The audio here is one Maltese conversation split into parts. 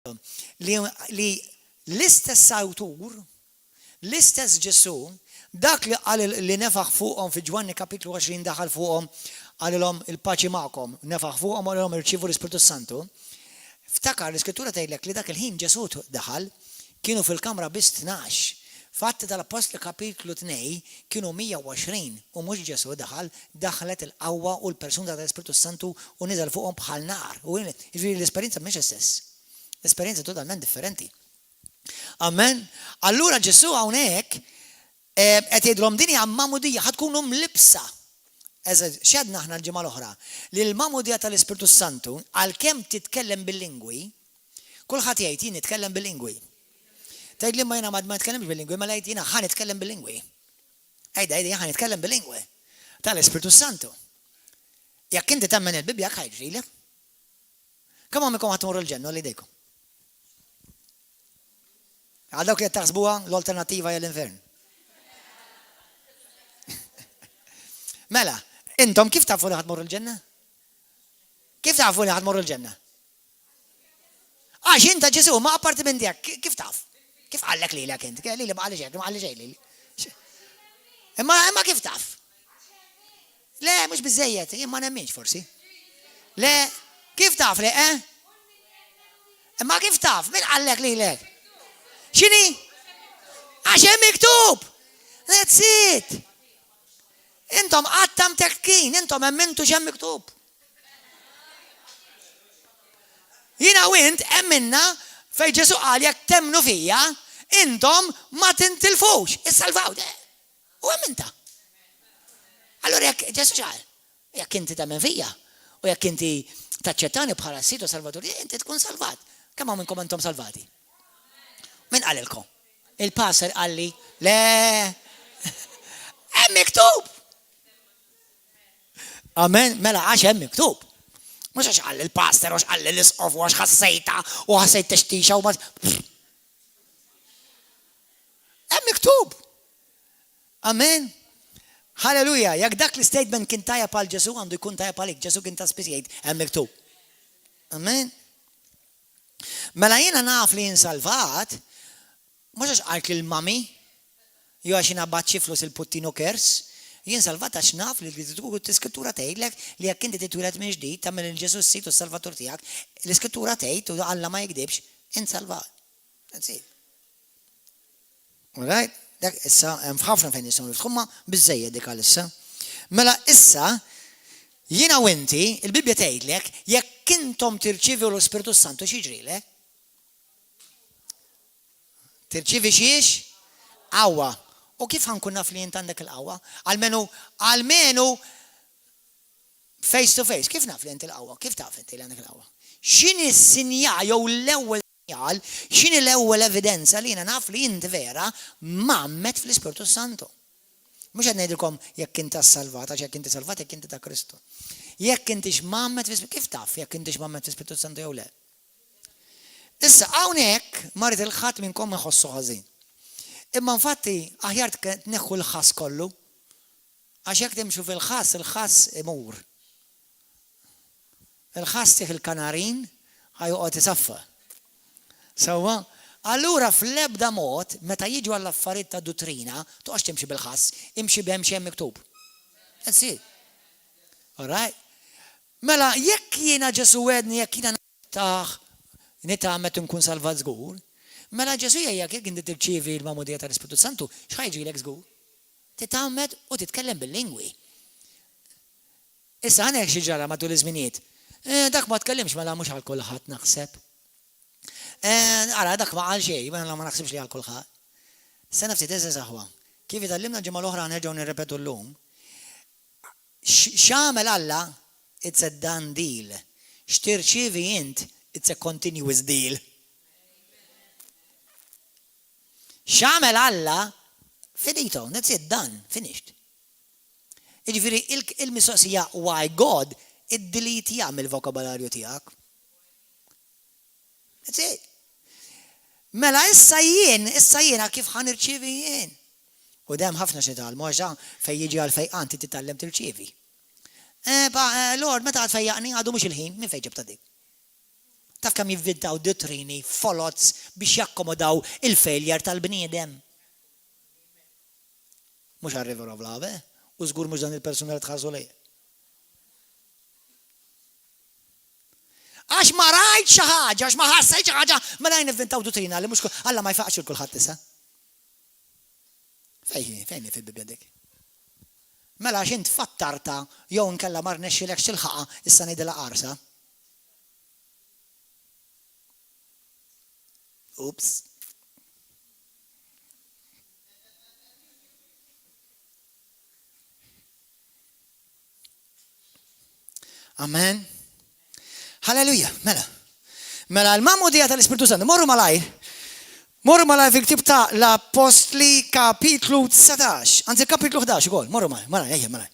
li l-istess awtur, l-istess Ġesu, dak li qal li nefaħ fuqhom fi Ġwanni kapitlu 20 daħal fuqhom għalilhom il-paċi magħkom, nefaħ fuqhom għalilhom irċievu l-Ispiritu Santu. Ftakar l-Iskrittura tgħidlek li dak il-ħin Ġesu daħal kienu fil-kamra biss 12. Fatti tal-Apostli kapitlu 2 kienu 120 u mhux Ġesu daħlet il-qawwa u l-persuna tal-Ispiritu Santu u niżel fuqhom bħal nar. U l-esperjenza mhix istess. L-esperjenza totalment differenti. Amen. Allura Ġesu hawnhekk qed jgħidlhom din hija mamudija ħadkunu mlibsa. X'għedna aħna l-ġimgħa l-oħra li l-mamudija tal-Ispiritu Santu għalkemm titkellem bil-lingwi, kulħadd jgħid jien nitkellem bil-lingwi. Tgħidli ma jiena ma nitkellemx bil-lingwi, ma ngħid jiena ħa nitkellem bil-lingwi. Ejda ħa nitkellem bil-lingwi tal-Ispiritu Santu. Jekk inti temmen il-Bibja jekk ħajġrilek. Kemm għamikom ħadd tmorru l-ġenna li dejkom? Għal dawk li qed taħsbuha l-alternattiva hija l-infern. Mela, intom kif tafu li ħadmorru l-ġenna? Kif tafu li ħadmorru l-ġenna? Għax inta Ġesu ma' appartimenti tiegħek, kif taf? Kif qallek lilek inti? Li ma qali xejn, ma qali xejn lili. Imma kif taf? Le, mhux biżejjed, jien ma nemminx forsi. Le, kif taf li, Imma kif taf? Min qallek lilek? X'inhi? Għax hemm miktub. That's it. Intom għattam tekkin, intom emmintu xem miktub. Jina u int emminna fej Ġesu qal jekk temnu fija, intom ma tintilfux, issalvaw. U emminta. Allora jekk Ġesu xal, jekk inti temmen fija, u jekk inti taċċettani bħala situ salvaturi, inti tkun salvat. Kemm minnkom intom salvati? Min qalilkom? Il-passer qalli, le, hemm miktub. Amen, mela għax hemm miktub. Mhux għax qal il-pastor, għax qal l-isqof, u għax ħassejta, u ħassejt tixtixa u hemm miktub. Amen. Halleluja, jekk dak l-statement kien tajjeb għal Ġesu għandu jkun tajjeb għalik. Ġesu kien ta' spiżjed hemm miktub. Amen. Mela jiena naf li jinsalvat, mhux għax qalt il-mami, jew għax jiena baċċi flus il-puttino kers. Jien salvat għax naf li l-Iskrittura tgħidlek li jekk inti titwieled minn ġdid tagħmel il-Ġesu s-sit u s-Salvatur tiegħek, l-Iskrittura tgħid u Alla ma jgdibx, insalvat. That's it. All right? Dak issa hemm ħafna fejn nistgħu niftħu ma biżżejjed dik għalissa. Mela issa jiena u inti, il-Bibja tgħidlek jekk intom tirċievu l-Ispiritu Santu x'jiġrilek? Tirċievi xiex? Qawwa. U kif ħankun naf li jint għandek il-qawwa? Almenu face to face. Kif naf li jint il-qawwa? Kif taf inti li għandek il-qawwa? X'inhi s-sinjal jew l-ewwel sinjal, x'inhi l-ewwel evidenza li jiena naf li jint vera mammet fl-Ispiritu Santu? Mhux qed ngħidilkom jekk inti salvat, għax jekk inti salvat jekk inti ta' Kristu. Jekk intix mammet fl-Ispiritu, kif taf jekk intix mammet fl-Ispiritu Santu jew le? Issa hawnhekk marit il-ħadd minnkom iħossu ħażin. Imma infatti aħjar tneħħu l-ħass kollu, għax jekk timxu fil-ħass, il-ħass imur. Il-ħass tieħ il-kanarin ħajoqgħod isaffa. Sewwa, allura fl-ebda mod meta jiġu għall-affarijiet ta' dottrina, toqgħodx timxi bil-ħass, imxi b'hemm xi hemm miktub. That's it. All right? Mela jekk jiena Ġesu wedni jekk jiena nitgħammet nkun salvat żgur, mela Ġesu jgħid jekk inti tirċievi l-mamudija tal-Ispiritu Santu, x'ħajġilek żgur? Titgħammed u titkellem bil-lingwi. Issa għandek xi ġara matul iż-żminijiet. Dak ma tkellimx mela mhux għal kulħadd naħseb. Ara dak ma qal xejn, mela ma naħsibx li għal kulħadd. Sena ftit eżeż aħwa. Kif itallimna ġimgħa l-oħra nerġgħu nirrepetu llum. X'għamel Alla, it's a done deal. X'tirċievi int, it's a continuous deal. X'għamel Alla, finito, that's it, done, finished. Jiġifieri il-mistoqsija why God id-delete jagħmel il-vokabularju tiegħek. That's it. Mela issa jiena kif ħanirċievi jien. U dem ħafna xi tal moġa fejn jiġi għal fejqan titallem tirċievi. Lord, meta għad fejjaqni għadu mhux il-ħin, min fejn ġibta dik? Taf kemm jivvintaw dottrini folots biex jakkomodaw il-failure tal-bniedem. Mhux għar-River of Love, u żgur mhux dan il-persuna li tħarsu lejn. Għax ma rajt xi ħaġa, għax ma ħassejt xi ħaġa, mela jnivvintaw dottrina li mhux Alla ma jfaqx il kulħadd issa. Fejn fil-Bibja dik? Mela għax int fattarta jew nkella ma rnexxilekx tilħaqha issa ngħidilha qarsa. Oops. Amen. Halleluja. Mela l-mamudija tal-Ispiritu Santu. Morru malaj fil-ktib ta' l-Apostli kapitlu 19. Anzi kapitlu 11 ukoll. Morru malaj.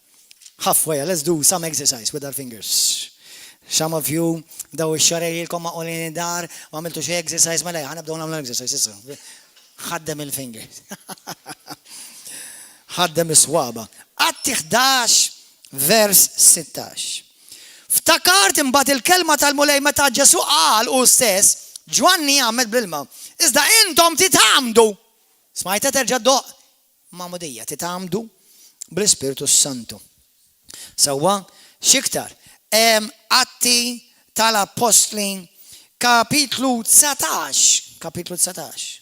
Halfway, let's do some exercise with our fingers. Some of you daw ix-xarej ma' qolin dar, ma' għamiltu xi exercise malaj, ħanibdew nagħmlu exercise issa. Ħaddem il-fingers. Ħaddem is-swaba. Atti 11 vers 16. Ftakart imbagħad il-kelma tal-mulej meta Ġesu qal u stess, Ġwanni għamet bl-ilma. Iżda intom titgħamdu. Smajta terġa' doq mamudija titgħamdu bl-Ispiritu Santu. Sewwa x'iktar. Atti tal-Apostli kapitlu 19. 19.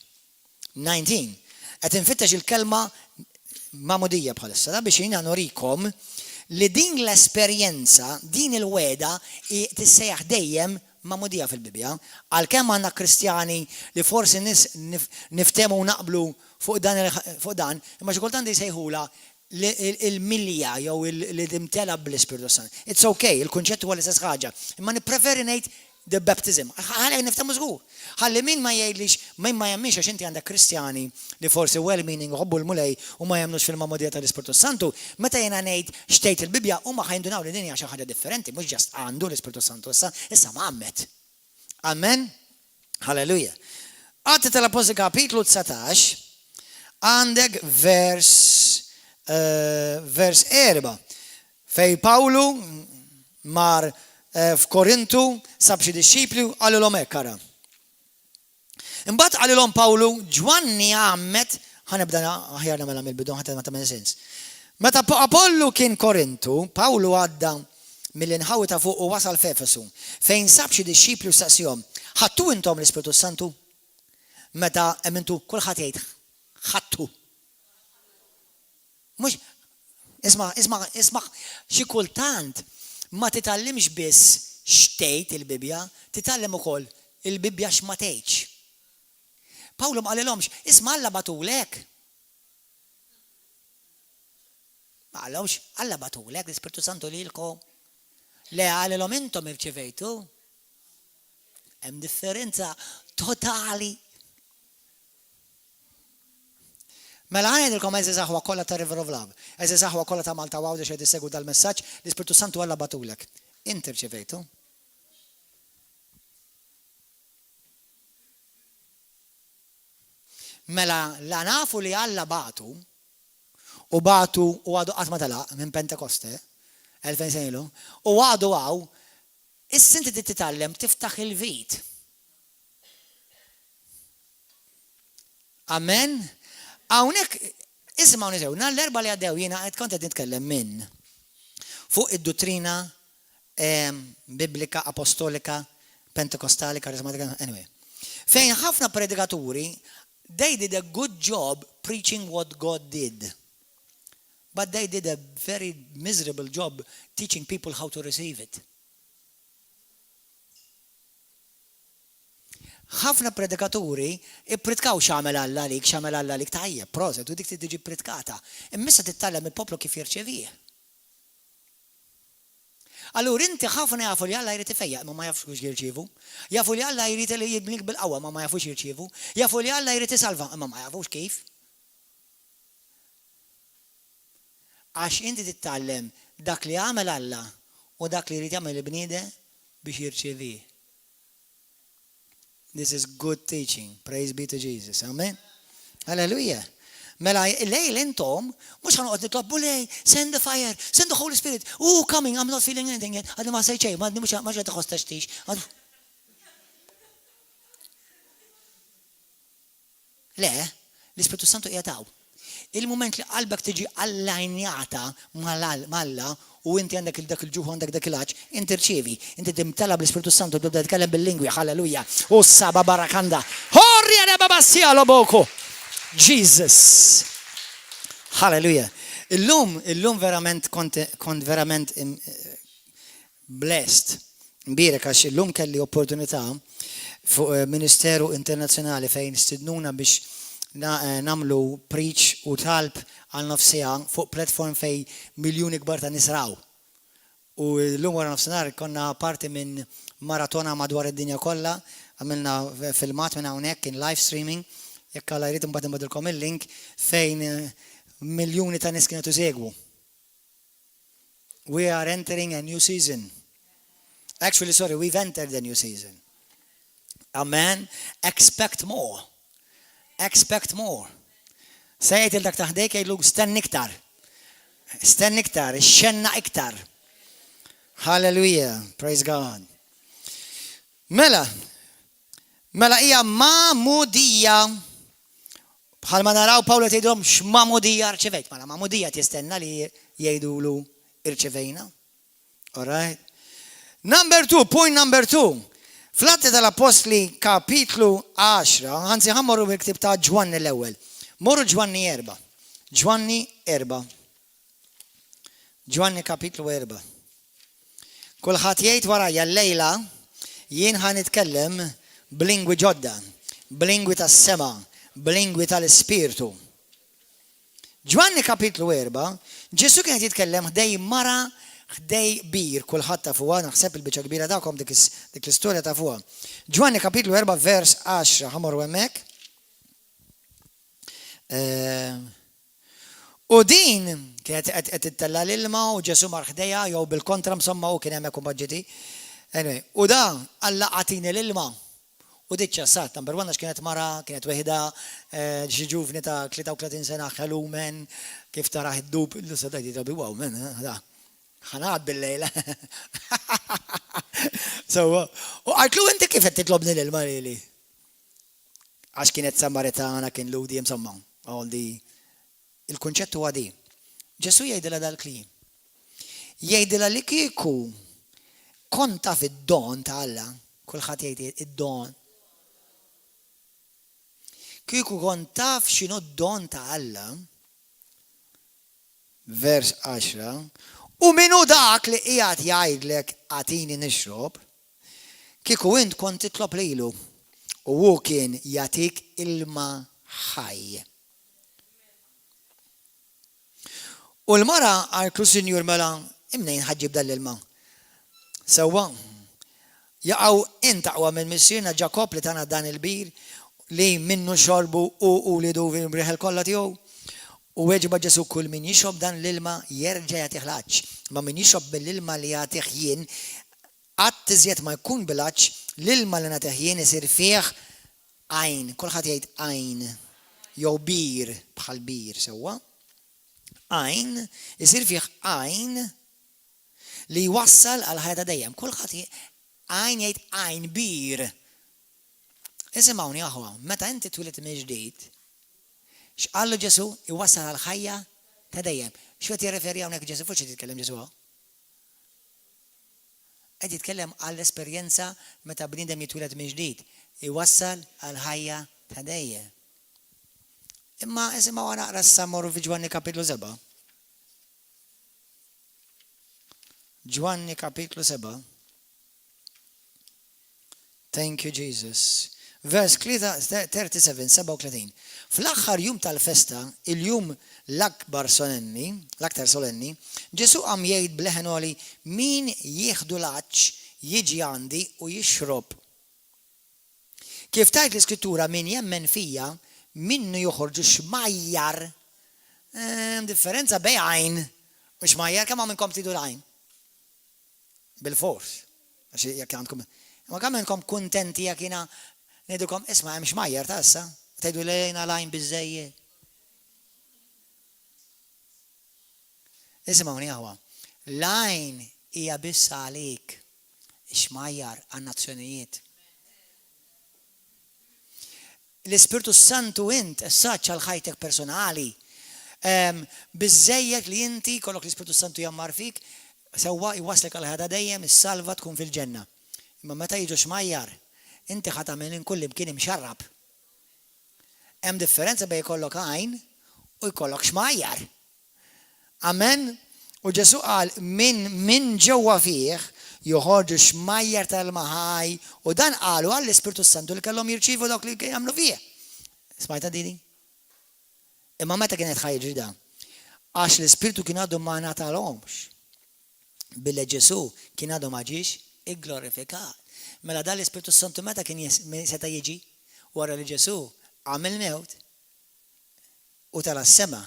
Qed infittex il-kelma mamudija bħalissa biex jiena norikom li din l-esperjenza, din il-weda tissejjaħ dejjem mamudija fil-Bibja, għalkemm għandna Kristjani li forsi niftemu u naqblu fuq dan, imma xi kultant jsejħula il-milja jew li timtela bl-Ispiritu Sant. It's okay, il-kunċett huwa l-istess ħaġa, imma nippreferi ngħid the baptism. Ħalli niftemu żgur. Ħalli min ma jgħidlix min ma jemmix għax inti għandek Kristjani li forsi well-meaning uħobbu l-mulej u ma jemmnux fil-mamudija tal-Ispiritu Santu, meta jiena ngħid xtejt il-Bibja huma ħajndunaw li din hija xi ħaġa differenti, mhux ġast għandu l-Ispiritu Santu issa m'għammet. Amen. Halleluja. Atti tal-Apostli kapitlu 19 għandek vers 4 fej Pawlu mar f'Korintu sab xi disċiplu għalilhom hekk ara. Imbagħad għalilhom Pawlu Ġwanni għammet ħanibda aħjar nagħmilha mill-bidu ħadd ma tagħmel sens. Meta Apollu kien Korintu, Pawlu għadda mill-inħawi ta' fuq u wasal f'Efesu fejn sab xi disċiplu staqsihom, ħadtu intom l-Ispiritu Santu? Meta emintu kulħadd jgħid ħadtu. Mhux isma' xi kultant ma titallimx biss xtejt il-Bibja, titallem ukoll il-Bibja x'ma tgħidx. Pawlu ma qalilhomx, isma' Alla batulek. Ma qalhomx, Alla batulek l-Ispiritu Santu lilkom. Le qalilhom intom irċevejtu. Hemm differenza totali. Mela ħanejdilkom eżi saħwa kollha ta' River of Love, eżi saħwa kollha ta' Malta Għawdex qed isegwu dal-messaġġ, l-Ispiritu Santu Alla batulek. Inti rċevejtu. Mela la nafu li Alla batu u għadu qatt ma telaq minn Pentekoste, 2000 sena ilu, u għadu għaw, issa inti titallem tiftaħ il-vit. Amen. Hawnhekk isma' nisew, l-erba' li għaddew jiena qed kont qed nitkellem minn fuq id-dottrina biblika, apostolika, pentekostali, karismatika, anyway. Fejn ħafna predikaturi they did a good job preaching what God did. But they did a very miserable job teaching people how to receive it. ħafna predikaturi ippritkaw x'għamel Alla lik tajjeb, proset, u dik tiġi pritkata. Immissa titgħallem il-poplu kif jirċevih. Allura inti ħafna jafu li Alla jrid ifejjaq ma jafux kux jirċievu. Jafu li Alla jrid li jibnik bil-qawwa ma jafux jirċievu. Jafu li Alla jrid isalva ma jafux kif. Għax inti titgħallem dak li għamel Alla u dak li jrid jagħmel il-bniedem biex jirċevih. This is good teaching. Praise be to Jesus. Amen. Hallelujah. Mela lejl intom, mux ħanqot nitlobu lej, send the fire, send the Holy Spirit. Oh, coming, I'm not feeling anything yet. Għadni ma sejċej, għadni mux għadni tħostax tix. Le, l-Ispiritu Santu qiegħed. Il-moment li qalbek tiġi allajnjata mal-Alla u inti għandek dak il-ġuħ għandek dak il-ħaġ, inti rċievi, inti timtala bl-Ispiritu Santu tibda titkellem bil-lingwi, halleluja. U saba barakanda. Horja de babassija loboko. Jesus. Halleluja. Illum verament kont verament blessed. Mbirek għax illum kelli opportunità fuq Ministeru Internazzjonali fejn stidnuna biex namlu preach u talb għal nofsija fuq platform fej miljoni kbar ta' nisraw. U l-lum wara nofsinar konna parti minn maratona madwar id-dinja kollha, għamilna filmat minn hawnhekk in live streaming, jekk alla jrid imbagħad nbadilkom il-link fejn miljoni ta' nies kienet isegwu. We are entering a new season. Actually, sorry, we've entered a new season. Amen. Expect more. Expect more. Sejt il-dak taħdejk jgħidlu stenni iktar. Stenni iktar, xenna iktar. Hallelujah. Praise God. Mela hija ma'mudija. Bħal ma naraw Pawla tgħidhom x'ma'mudija rċevejt. Mela ma'mudija tistenna li jgħidulu irċevejna. All right. Point number 2. Fl-Atti tal-Apostli kapitlu 10, għanzi ħammorru bil-ktib ta' Ġwanni l-ewwel. Morru Ġwanni 4. Ġwanni 4. Ġwanni kapitlu 4. Kulħadd jgħid warajja l-lejla jien ħa nitkellem b'lingwi ġodda, b'lingwi tas-sema, b'lingwi tal-Ispirtu. Ġwanni kapitlu 4, Ġesu kien jitkellem ħdej mara ħdej bir, kulħadd ta' fuqha, naħseb il-biċċa kbira tagħkom dik l-istorja ta' fuqha. Ġwanni kapitlu 4 vers 10 ħamorru hemmhekk. U din kienet qed tittella l-ilma u Ġesu mar ħdejha jew bil-kontra msomma u kien hemmhekk baġġeti. Anyway, u da Alla għatini l-ilma. U diċċa sat, number 1 kienet mara, kienet weħda xi ġuvni ta' 33 sena ħelumen, kif taraħ id-dub, l-sadajti ta' biwaw men, da. ħanad bil-lejla. So, u għartlu inti kif qed titlobni l-ilma li? Għax kienet Samaritana, kien ludi, insomma, all di. Il-kunċett huwa di. Ġesu jgħidilha dal-kliem. Jgħidilha li kieku kont taf id-don ta' Alla, kulħadd jgħid id-don. Kieku kont taf x'inhu d-don ta' Alla, vers 10, u minu dak li qiegħed jgħidlek għatini nixrob, kieku int kont titlob lilu u hu kien jagħtik ilma ħaj. U l-mara għalklu Sinjur mela imnejn ħaġġib dal-ilma. Sewwa jaqgħu intaqwa minn missierna Ġakob li tana dan il-bir li minnu xorbu u li duvi mbriħel kollha tiegħu. U weġiba Ġesu kull min jixrob dan l-ilma jerġa' jagħtih laċ. Ma min jixrob bil-ilma li jagħtih jien qatt iżjed ma jkun bil-laċ, l-ilma li nagħtih jien isir fih għajn. Kulħadd jgħid għajn jew bir bħal bir sewwa. Għajn isir fih għajn li jwassal għal ħajja ta' dejjem. Kulħadd għajn jgħid għajn bir. Isimgħuni aħwa, meta inti twilet mill-ġdid, x'qallu Ġesu iwassal għal ħajja ta' dejjem. X'qed jirreferi hawnhekk Ġesu fuq xi titkellem Ġesu? Qed jitkellem għall-esperjenza meta bniedem jitwiled minn ġdid, iwassal għal ħajja ta' dejjem. Imma isimgħu naqra issa mmorru fi Ġwanni kapitlu 7. Ġwanni kapitlu 7. Thank you Jesus. Vers 37, 37. Fl-aħħar jum tal-festa, il-jum l-akbar solenni, l-aktar solenni, Ġesu qam jgħid bleħenoli min jieħdu laċ jiġi għandi u jixrob. Kif tajt l-Iskrittura min jemmen fija, minnu joħorġu xmajjar. Differenza bej għajn u xmajjar, kemm minnkom tidu l-għajn? Bil-fors. Jekk għandkom. Ma kemm minnkom kuntenti jekk jiena ngħidulkom isma' hemm xmajjar ta' issa, tgħidu lejna l-għajn biżejjed. Isimgħuni aħwa. L-għajn hija biss għalik, xmajjar għan-nazzjonijiet. l-Ispirtu Santu int essaċ għal ħajtek personali. Biżejjed li inti kollok l-Ispirtu Santu jammar fik, sewwa jwaslek għal ħada dejjem is-salva tkun fil-ġenna. Imma meta jiġu xmajjar, inti ħadd tagħmel inkull imkien imxarrab. Hemm differenza bejn jkollok għajn u jkollok xmajjar. Amen? U Ġesu qal min ġewwa fih joħorġu xmajjar tal-maħaj u dan qalu għall-Ispirtu Santu li kellhom jirċievu dawk li jagħmlu fih. Smajta dini? Imma meta kienet ħajġri da? Għax l-Ispirtu kien għadu ma ngħatalhomx. Billa Ġesu kien għadu ma ġiex igglorifikat. Mela dan l-Ispirtu Santu meta kien seta' jiġi wara li Ġesu għamel mewt u tara s-sema.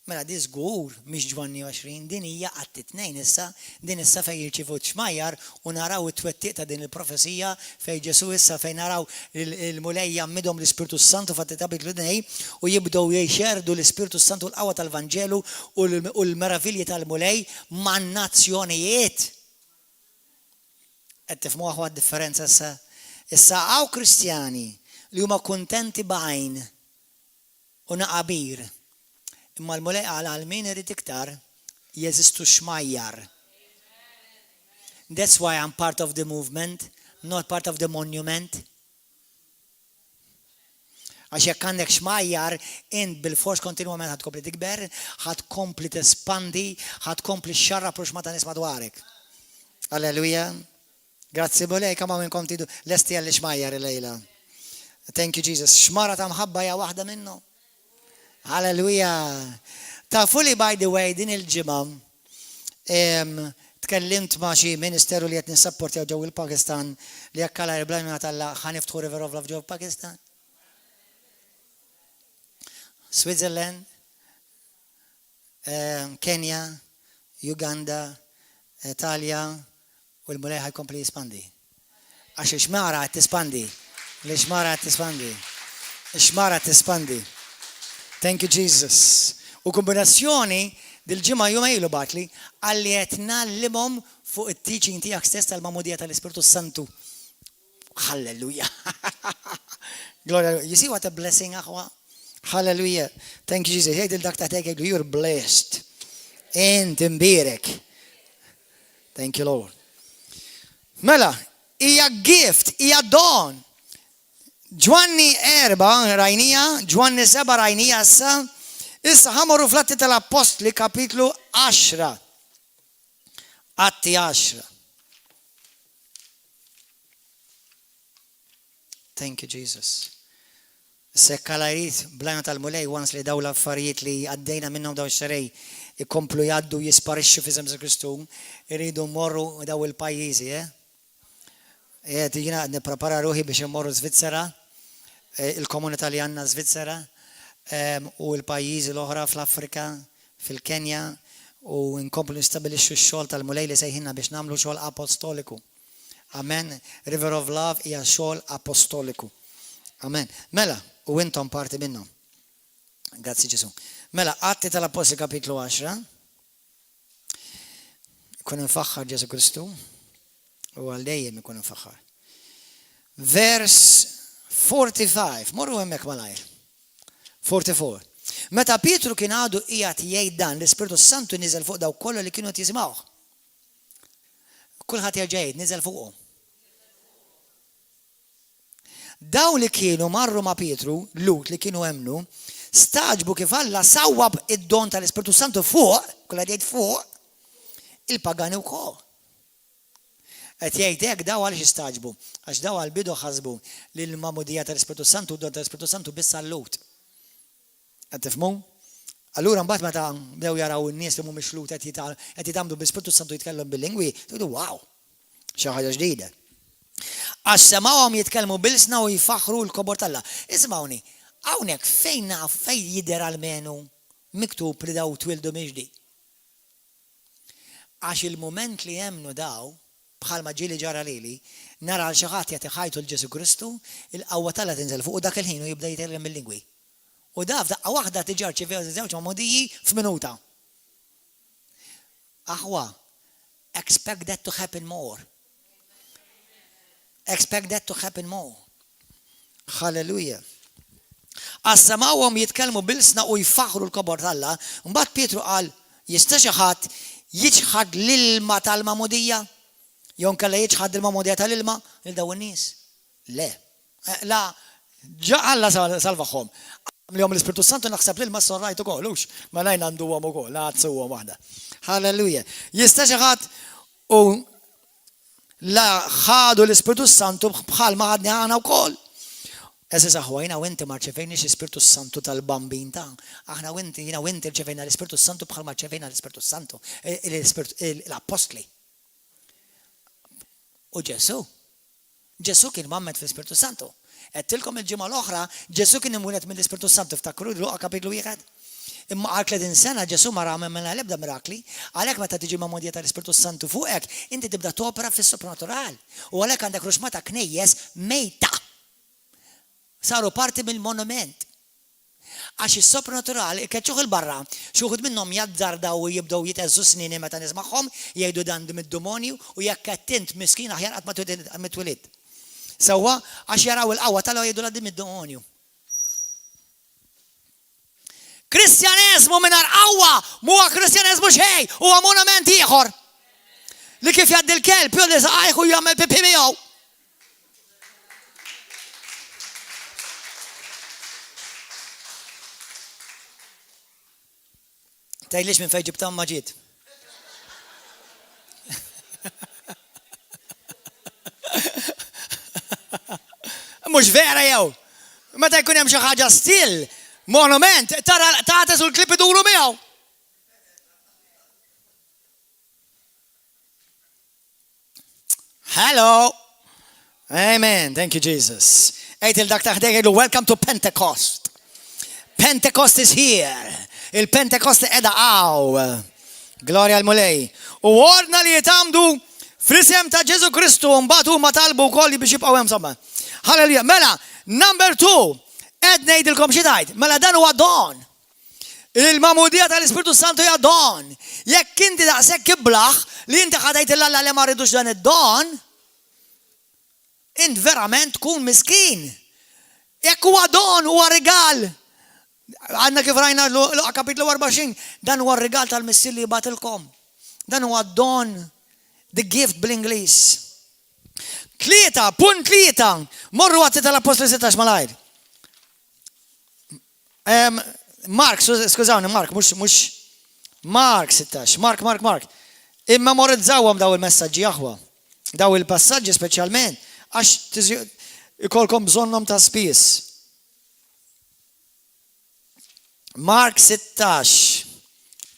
Mela di żgur mhix Ġwanni 20, din hija qatt it-tnejn issa, din issa fejn jirċievu xmajjar u naraw it-twettiq ta' din il-profesija fejn Ġesu issa fejn naraw il-mulej jammidhom l-Ispirtu Santu fat-tabit l-dnej u jibdew jxerdu l-Ispirtu Santu l-qawwa tal-Vanġelu u l-meravilji tal-mulej man-nazzjonijiet. Qed tifhmu aħwa differenza issa. Issa hawn Kristjani li huma kuntenti b'għajn u naqabir. Imma l-mulej qal għal min irid iktar jeżistu xmajjar. That's why I'm part of the movement, not part of the monument. Għax jekk għandek xmajjar, int bil-fors kontinwament ħad kompli tikber, ħad kompli tespandi, ħad kompli xarra prux ma ta' nies madwarek. Alleluja. Grazzi mulej, kemm hawn minnkom tidu lesti għall xmajjar il-lejla. Thank you Jesus. Xmara ta' mħabba hija waħda minnhom. Hallelujah. Tafu li by the way din il-ġimgħa tkellimt ma' xi ministeru li qed nissapportjaw ġew il-Pakistan li jekk għal aeroplane tal ħaniftħu River of Love ġew Pakistan. Switzerland, Kenya, Uganda, Italja u l-mulej ħajkompli jispandi. Għax ix-xmara qed tispandi. L-xmara qed tispandi. Ix-xmara qed tispandi. Thank you, Jesus. U kombinazzjoni dil-ġimgħa jum ilu batli għalli qed nallimhom fuq it-teaching tiegħek stess tal-mamudija tal-Ispirtu Santu. Hallelujah. Gloria. You see what a blessing, aħwa? Hallelujah. Thank you, Jesus. Jgħid il-dak ta' tgħid you're blessed. Int imbierek. Thank you, Lord. Mela, hija gift, hija don. Ġwanni 4 rajnija, Ġwanni 7 rajnija issa ħamorru fl-Atti tal-Apostli kapitlu 10. Atti 10. Thank you, Jesus. Sekkalajrit blajna tal-mulej wans li daw l-affarijiet li għaddejna minnhom daw xerej ikomplu jaddu jisparixxu fi Żemż Kristu, iridu morru daw il-pajjiżi, Jina nipprepara ruħi biex immorru Svizzera, il-komunità li għandna Svizzera u l-pajjiżi l-oħra fl-Afrika, fil-Kenja u nkomplu nistabilixxu x-xogħol tal-mulej li sejħinna biex nagħmlu xogħol apostoliku. Amen. River of Love hija xogħol apostoliku. Amen. Mela, u intom parti minnhom. Grazzi Ġesu. Mela, Atti tal-Apostli kapitlu 10. Kun infaħħar Ġesu Kristu. U għal-dejjem ikun infaħħar. Vers 45, morru hemmhekk malajr. 44. Meta Pietru kien għadu qiegħed jgħid dan, l-Ispirtu Santu niżel fuq daw kollha li kienu qed jisimgħuh. Kulħadd jerġa' jgħid niżel fuqhom. Daw li kienu marru ma' Pietru, Lut li kienu hemmnu, staġbu kif Alla sawwab id-don tal-Ispirtu Santu fuq, kulħadd jgħid fuq, il-pagani wkoll. Qed jgħid hekk daw għaliex jistaġbu, għax daw għall-bidu ħasbu li l-mamudija tal-Ispirtu Santu u d-don tal-Ispirtu Santu biss għall-Lut. Qed tifhmu? Allura mbagħad meta bdew jaraw in-nies li mhumiex Lut qed jitgħamlu bl-Ispirtu Santu jitkellem bil-lingwi, tgħidu wow, xi ħaġa ġdida. Għax semgħuhom jitkellmu bil-sna u jfaħħru l-kobor tal-Alla. Ismawni, hawnhekk fejn jidher għall-menu miktub li daw twildu miġdi. Għax il-mument li jemmnu daw bħalma ġieli ġara lili, nara xi ħadd jagħti ħajtu l-Ġesu Kristu, il-qawwa tagħha tinżel fuq u dak il-ħin u jibda jitkellem bil-lingwi. U daf daqqa waħda tiġar ċivew żewġ mamudiji f'minuta. Aħwa, expect that to happen more. Expect that to happen more. Hallelujah. Assamawhom jitkellmu bil-sna u jfaħru l-kobor tal-Alla. Mbagħad Pietru qal jista' xi ħadd jiġħad l-ilma tal-mamudija? Jew nkella jiġħad il-mamudija tal-ilma lil dawn in-nies? Le. La ġa Alla salvahom. Għamlihom l-Ispiritu Santu naħseb l-ilma sorrajt ukoll hux, ma lajn għanduhom ukoll, għadsuhom waħda. Halleluja. Jista' xi ħadd u la ħadu l-Ispiritu Santu bħal ma ħadni għana wkoll. Eżis aħwajna u inti ma rċevejniex l-Ispiritu Santu tal-bambin ta' aħna u inti jiena u inti rċevejna l-Ispiritu Santu bħal ma rċevejna l-Ispiritu Santu l-apostli. U Ġesu kien mammet fl-Ispiritu Santu. Għettilkom il-ġimgħa l-oħra Ġesu kien imwieled mill-Ispiritu Santu ftakru Luqa kapitlu 1. Imma għal 30 sena Ġesu ma ra minn l-ebda mirakli, għalhekk meta tiġi mamudija tal-Ispiritu Santu fuqek, inti tibda topera fis-supranatural. U għalhekk għandek ruxmata knejjes mejta. Saru parti mill-monument. Għax is-sopranatural ikeċċuh il-barra, xuħud minnhom jazzardaw u jibdew jiteżżu snini meta nismagħhom, jgħidu dan mid-demonju u jekk attint miskin aħjar qatt ma twilid. Sewwa għax jaraw il-qawwa tal jgħidu la dim id-demonju. Kristjaneżmu mingħajr qawwa mhuwa kristjaneżmu xejn, huwa monument ieħor. Li kif jgħaddi l-kelb jolli saqajh u jagħmel pipi miegħu. Tgħidlix minn fejn ġibtha ma ġiet. Mhux vera jew. Meta jkun hemm xi ħaġa stil, monument, tara tagħtes u l-klipp iduru miegħu. Hello. Amen. Thank you, Jesus. Ejt il-dak taħdejn jgħidu welcome to Pentecost. Pentecost is here. Il-Pentecost qiegħda għaw. Gloria għal-mulej. U ordna li jitamdu fl-isem ta' Ġesu Kristu mbagħad huma talbu wkoll biex jibqgħu hemm somma. Halleluja. Mela, number 2. Qed ngħidilkom xi tgħid. Mela dan huwa don. Il-mamudija tal-Ispiritu Santu hija don. Jekk inti daqshekk kiblaħ li inti ħadajt il-Alla li ma rridux dan id-don, int verament tkun miskin. Jekk huwa don huwa rigal. Għandna kif rajna kapitlu 24, dan huwa r-rigal tal-Missier li jibatilkom. Dan huwa don, the gift bl-Ingliż. 3.3. Morru għatti tal-Apostoli 16 malajr. Mark, skużawni, Mark, mux Mark 16, Mark. Immemorizzawhom daw il-messaġġi aħwa. Daw il-passaġġi speċjalment għax ikolkom bżonnhom ta' spiss. Mark 16,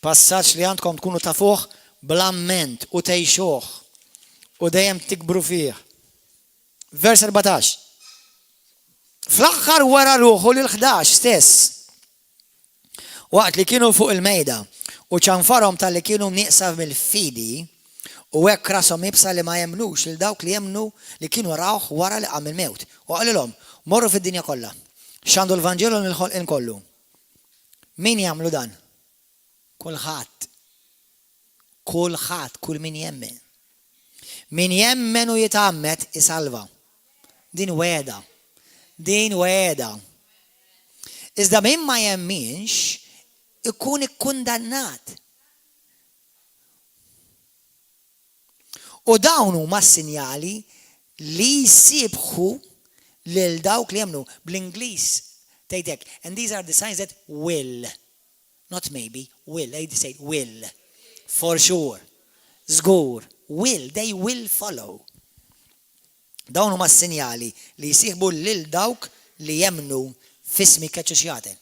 passaġġ li għandkom tkunu tafuh bl-amment u tgħixuh u dejjem tikbru fih. Vers 14. Fl-aħħar wara ruħu l-11 stess. Waqt li kienu fuq il-mejda u ċanfarhom tal-li kienu mnieqsa mill-fidi u hekk rashom ibsa li ma jemnux lil dawk li jemnu li kienu rawh wara li qam il-mewt. U qalilhom morru fid-dinja kollha. X'għandu l-Vanġelu mill-ħolqien kollu. Min jagħmlu dan? Kulħadd. Kull min jemmen. Min jemmen u jitammet isalva. Din weda. Iżda min ma jemminx ikun ikkundannat. U dawn huma sinjali li jsibħu lil dawk li jemnu bl-Ingliż. Tgħidek, and these are the signs that will, not maybe, will. They say will, for sure, żgur, will, they will follow. Dawn huma s-sinjali li jsieħbu lil dawk li jemnu fismi keċċu xjaten.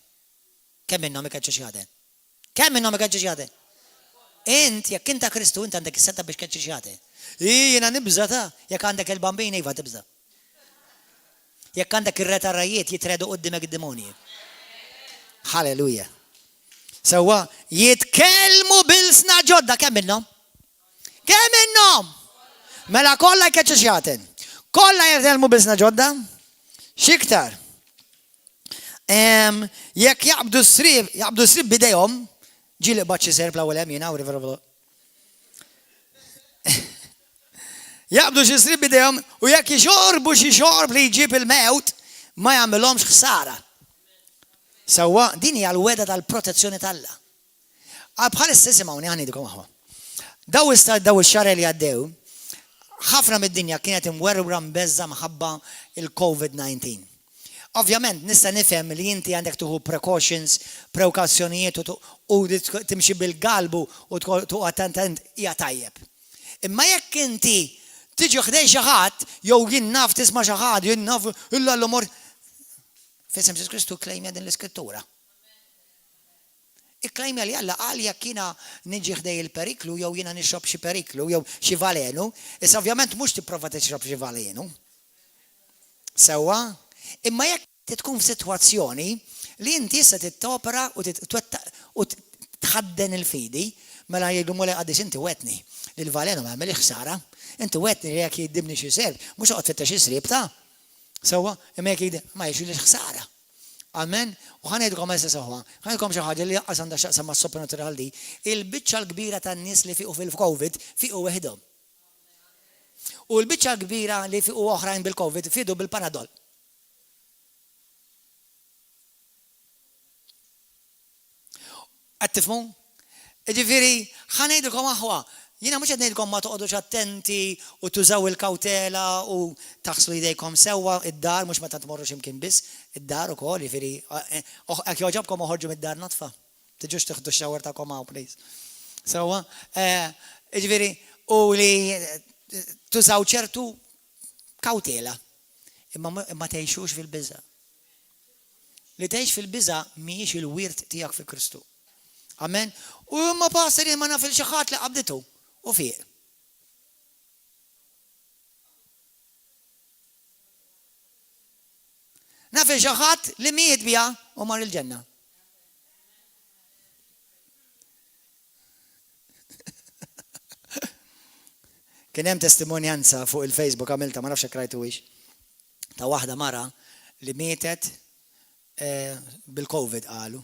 Kemm minnhom ikeċċu xjaten? Int jekk inta Kristu int għandek is-seta biex keċċu xjaten. Jiena nibża ta' jekk għandek il-bambin iva tibża. Jekk għandek ir-retarrajiet jitredu qudiemek id-demonji. Halleluja. Sewwa jitkellmu bil-sna ġodda kemm minnhom? Mela kollha jkeċċu xjaten. Kollha jitkellmu bil-sna ġodda? X'iktar? Jekk jaqbdu s-srib bidejhom, ġili baċċi serb l-ewwel hemm jiena u river. Jaqbdu xi srib bidejhom u jekk jixorbu xi xorb li jġib il-mewt ma jagħmilhomx ħsara. Sewwa din hija l-weda tal-protezzjoni tal-Alla. Bħalissa isimgħuni ħanidikom aħwa. Daw ix-xahar li għaddew, ħafna mid-dinja kienet imwerwra mbeżza minħabba il-COVID-19. Ovvjament nista' nifhem li inti għandek tuħu prekawzjonijiet u timxi bil-galbu u tuq attent hija tajjeb. Imma jekk inti tiġi ħdej xi ħadd jew jien naf tisma' xi ħadd jien naf illa l-umur f'isem Ġesu Kristu klejmja din l-Iskrittura. Ikklejmja li Alla qal jekk jiena niġi ħdej il-periklu jew jiena nixrob xi periklu jew xi valenu, issa ovvjament mhux tipprova tixrob xi valenu. Sewwa? Imma jekk tkun f'sitwazzjoni li inti issa tittopera u tħadden il-fidi, mela jgħidu mole għaddix inti wetni li l-valenu ma għameli ħsara, inti wetni li jekk jiddibni xi serb, mhux oqgħod tfittex isrib ta' sewwa, imma jekk jgħid ma jgħixu li ħsara. Amen. U ħanejdkom issa sewwa, ħanejdkom xi ħaġa li jaqqas għandha x'aqsam mas-supernatural di, il-biċċa l-kbira tan-nies li fiqu fil-COVID fiqu weħidhom. U l-biċċa l-kbira li fiqu oħrajn bil-COVID fidu bil-Panadol. Għattifmu? Ġifiri, ħanejdilkom aħwa, jina mux għadnejdilkom ma toqodux attenti u tużaw il-kautela u taħslu idejkom sewa id-dar, mux ma tantmorru ximkien bis, id-dar u kol, ġifiri, għak joġabkom uħorġu mid-dar natfa, tiġux tiħdu xawar ta' komaw, please. Sewa, ġifiri, u li tużaw ċertu kautela, imma teħxux fil-biza. Li teħx fil-biza miex il-wirt tijak fi Kristu. Amen. U ma passer ma naf il-xaħat li qabditu u fiq. Naf il-xaħat li miħed bija u mar il-ġenna. Kien hemm testimonjanza fuq il-Facebook għamilta ma nafx krajtu wix. Ta' waħda mara li mietet bil-COVID qalu.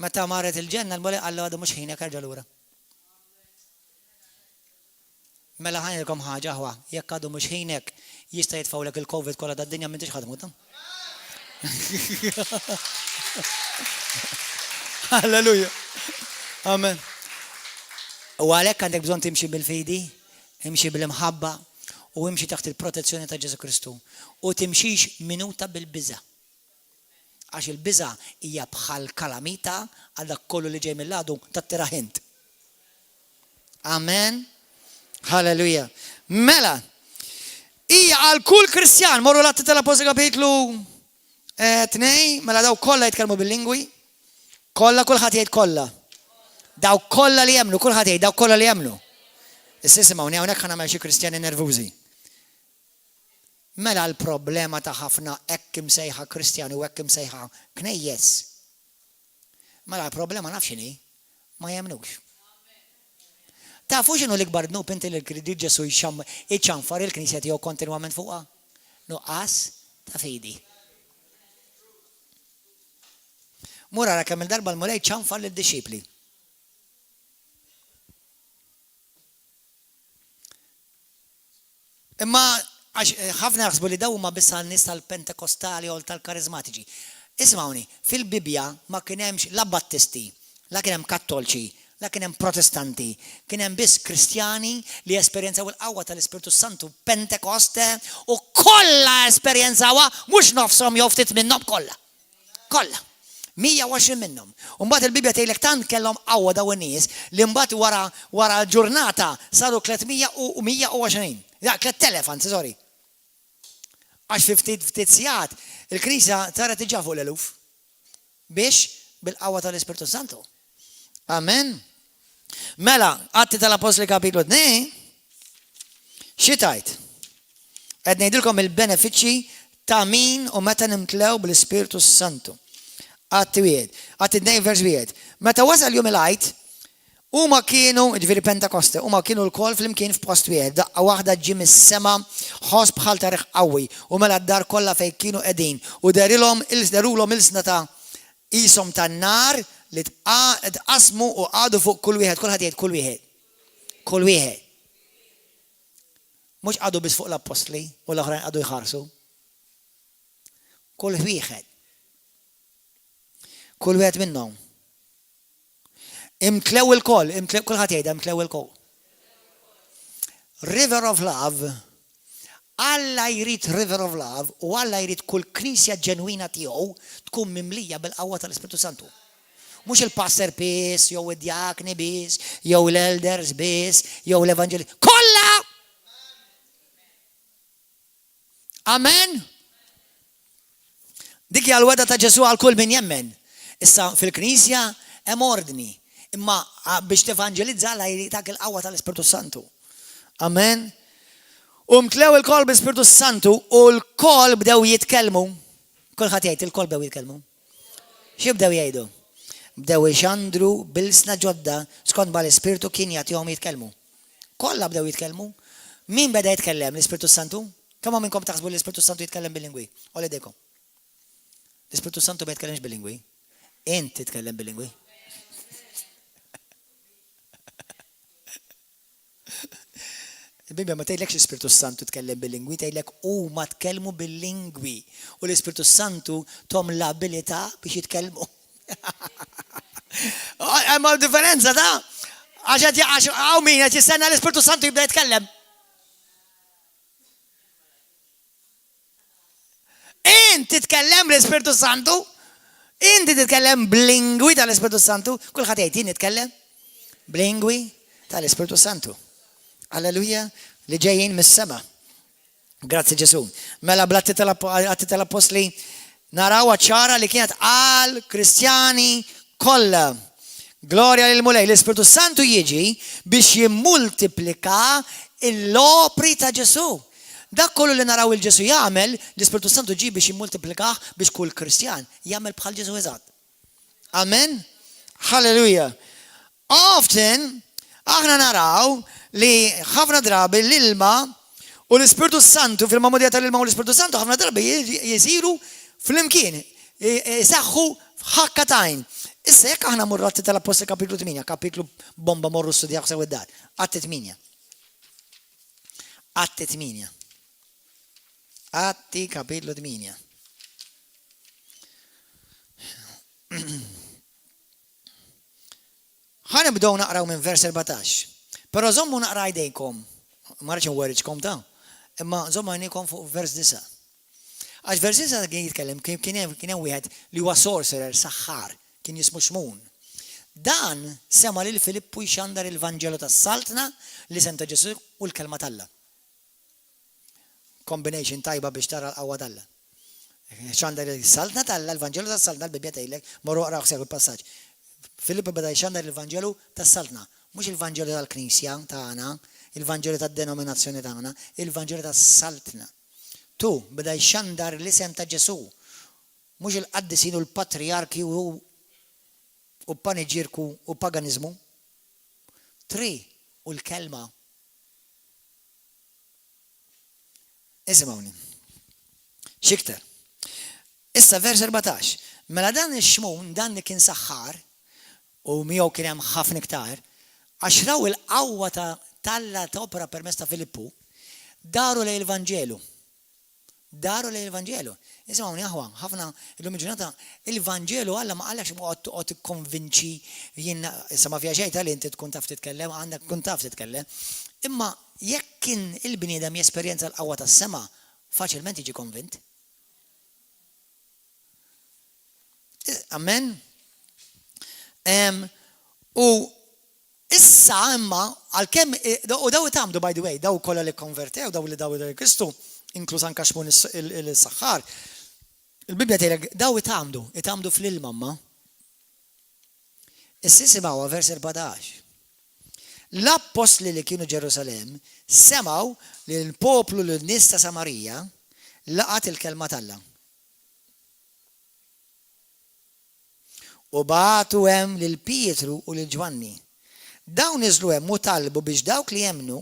Meta marret il-ġenna l-moli għallu għadu mux ħinek għarġa l-ura. Mela ħajnilkom ħaġa ħwa, jekk għadu mux ħinek jista jitfawlek il-COVID kolla d-dinja minn tiġħad mutam. Halleluja. Amen. U għalek għandek bżon timxi bil-fidi, imxi bil-imħabba u imxi taħt il-protezzjoni ta' Ġesu Kristu. U timxix minuta bil-biza. Għax il-biża hija bħal kalamita għal dak kollu li ġej mill-għadu tat-tiraħint. Amen. Halleluja. Mela, hija għal kull Kristjan, morru l-Atti tal-Apostoli kapitlu 2, mela daw kollha jitkellmu bil-lingwi, kollha kulħadd jgħid kollha. Daw kollha li jemnu, kulħadd jgħid daw kollha li jemnu. Issa isimgħuni hawnhekk ħanamel xi Kristjani nervużi. Mela l-problema ta' ħafna hekk imsejħa Kristjani u hekk imsejħa knejjes. Mela l-problema naf x'inhi ma jemnux. Tafu x'inhu l-ikbar dnub inti li l-kredit Ġesu jċanfar il-Knisja tiegħu kontinwament fuqha? Nuqqas ta' fidi. Mura ra kemm il-darba l-mulej ċanfar lid-disċipli. Imma ħafna jaħsbu li daw ma bissa n-nies tal-Pentekostali u tal-Karizmatiċi. Ismawni, fil-Bibja ma kien hemmx la Battisti, la kien hemm Kattolċi, la kien hemm Protestanti, kien hemm biss Kristjani li esperjenzaw il-qawwa tal-Ispiritu Santu Pentekoste u kollha esperjenzawha mhux nofshom jew ftit minnhom kollha. Kollha. 120 minnhom. U mbagħad il-Bibja tgħidlek tant kellhom qawwa daw in-nies li mbagħad wara ġurnata saru 300 u 120. Ja, 3000 anzi, sorry. Għax ftit sigħat il-Knisja saret tiġa fuq l-eluf biex bil-qawwa tal-Ispiritu Santu. Amen. Mela, Atti tal-Apostoli kapitlu 2, xi tajt? Qed ngħidilkom il-benefiċċji ta' min u meta nimtlew bl-Ispiritu Santu. Atti 2 vers 1. Meta wasal jum il-għajt, huma kienu, ġifieri Pentekoste, huma kienu l-kol flimkien f'post wieħed, daqqa waħda ġie mis-sema ħoss bħal ta' riħ qawwi u mela d-dar kollha fejn kienu qegħdin u darulhom il-sna ta' qishom tan-nar li tqasmu u qagħdu fuq kull wieħed, kulħadd jgħid kull wieħed. Kull wieħed. Mhux qagħdu biss fuq l-apostli u l-oħrajn qagħdu jħarsu. Kull wieħed. Kull wieħed minnhom. Imtlew il-koll, kulħadd jgħidha imtlew il-koll. River of Love, Alla jrid River of Love u Alla jrid kull knisja ġenwina tiegħu tkun mimlija bil-qawwa tal-Ispiritu Santu. Mhux il-pastor biss, jew id-diakni biss, jew l-elders biss, jew l-evanġeli. Kollha! Amen? Dik hija l-weda ta' Ġesu għal kull min jemmen. Issa fil-knisja hemm ordni, imma biex tevanġelizza Alla jritak il-qawwa tal-Ispiritu Santu. Amen? Tlew il-kol bil-Spiritu Santu u l-kol bdew jitkellmu. Kulħadd jgħid il-kol bdew jitkellmu. Xi bdew jgħidu? Bdew ixandru bil-sna ġodda skont ma l-Ispiritu kien jagħtihom jitkellmu. Kollha bdew jitkellmu. Min beda jitkellem l-Ispiritu Santu? Kemm minnkom taħsbu l-Ispiritu Santu jitkellem bil-lingwi? Olli dejkom. L-Ispiritu Santu ma jitkellemx bil-lingwi. Inti titkellem bil-lingwi. Il-Bibja ma tgħidlekx l-Ispiritu Santu tkellem bil-lingwi, tgħidlek huma tkellmu bil-lingwi u l-Ispiritu Santu tom l-abilità biex jitkellmu. Hemm differenza ta' għax hawn min qed jistenna l-Ispiritu Santu jibda jitkellem. Inti titkellem l-Ispiritu Santu, inti titkellem b'lingwi tal-Ispiritu Santu, kulħadd jgħid jien nitkellem b'lingwi tal-Ispiritu Santu. Alleluja, li ġejjin mis-sema. Grazzi Ġesu. Mela bl-atti tal-apostli naraw ċara li kienet għal Kristjani kollha. Glorja lil mulej, l-Ispiritu Santu jiġi biex jimmultiplika l-opri ta' Ġesu. Dak kollu li naraw il-Ġesu jagħmel, l-Ispiritu Santu ġi biex jimmultiplikah biex kull Kristjan jagħmel bħal Ġesu eżatt. Amen. Halleluja. Often aħna naraw li ħafna drabi l-ilma u l-Ispiritu Santu fil-mamudija tal-ilma u l-Ispiritu Santu ħafna drabi jisiru fl-imkien, jisaxħu ħakkatajn. Issa jekk aħna morru Atti tal-Apostoli kapitlu 8, kapitlu bomba morru studjaw sew id-dar. Atti 8. Atti 8. Atti kapitlu 8. Ħanibdew naqraw minn vers 14. Pero żommu naqra jdejkom, marċin werriġkom ta' imma żommu għajnikom fuq vers 9. Għax vers 9 kien jitkellem, kien hemm wieħed li huwa sorcerer saħħar, kien jismu Xmun. Dan sema lil Filippu jxandar il-Vanġelu tas-Saltna li senta Ġesu u l-kelma talla. Combination tajba biex tara l-qawwa talla. Xandar il-Saltna talla, l-Vanġelu tas-Saltna, l-Bibja tgħidlek, morru qraw sew il-passaġġ. Filippu beda jxandar il-Vanġelu tas-Saltna. Mux il-Vanġelu tal-Knisja tagħna, il-Vanġelu tad-denominazzjoni tagħna, il-Vanġelu tas-Saltna. Tu beda jxandar l-isem ta' Ġesu. Mux il-qaddisin u l-patriarki u paniġirku u paganizmu. 3 u l-kelma. Isimgħuni. Xiktar. Issa vers 14. Mela dan ix-Xmun, dan li kien saħħar u miegħu kien hemm ħafna iktar, għax raw il-qawwa talla ta' opera permezz ta' Filippu, daru lejn il-Vanġelu. Daru lejn il-Vanġelu. Isimgħuni aħwa, ħafna illum il-ġurnata il-Vanġelu Alla ma qallekx qod tikkonvinċi jien issa ma fiha xejn tal inti tkun taf titkellem, għandek tkun taf titkellem. Imma jekk kien il-bniedem jesperjenza l-qawwa tas-sema, faċilment jiġi konvint. Amen. U issa imma għalkemm u daw itamdu by the way, daw kollha li konvertew, daw li Kristu, inkluż anke Xmun il-saħħar. Il-Bibja tgħidlek daw itamdu fl-ilma ma. Issa simgħu vers 14. L-apostli li kienu Ġerusalem semgħu li l-poplu l-nies ta' Samarija laqat il-kelma talla. U batu hemm lil Pietru u lil Ġwanni. Dawn niżlu hemm u talbu biex dawk li jemnu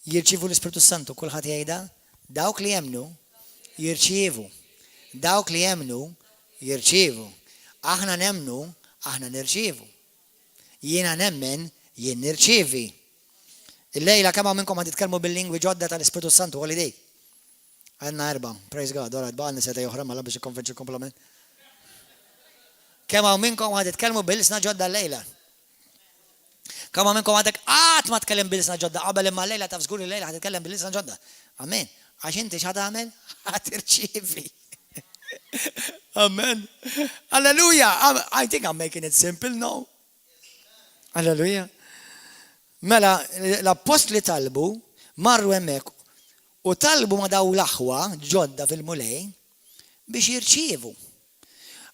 jirċievu l-Ispiritu Santu. Kulħadd jgħidha, dawk li jemnu jirċievu. Dawk li jemnu jirċievu. Aħna nemnu, aħna nirċievu. Jiena nemmen, jien nirċievi. Il-lejla kemm minnkom qed titkellmu bil-lingwi ġodda tal-Ispiritu Santu għal idejk. Għandna 4, praise God, all right, baqgħu seta' oħra mala biex ikkonvinċi komplement. Kemm hawn minnkom ħad titkellmu bil-lisna ġodda l-lejla. Kemm hawn minnkom għadek qatt ma tkellem bil-lisna ġodda qabel imma l-lejla taf żgur il-lejla ħad titkellem bil-lisna ġodda. Amen. Għax inti x'ħad tagħmel? Ħad tirċievi. Amen. Hallelujah. I think I'm making it simple, no? Hallelujah. Mela, l-apostli talbu marru hemmhekk u talbu ma daw l-aħwa ġodda fil-mulej biex jirċievu.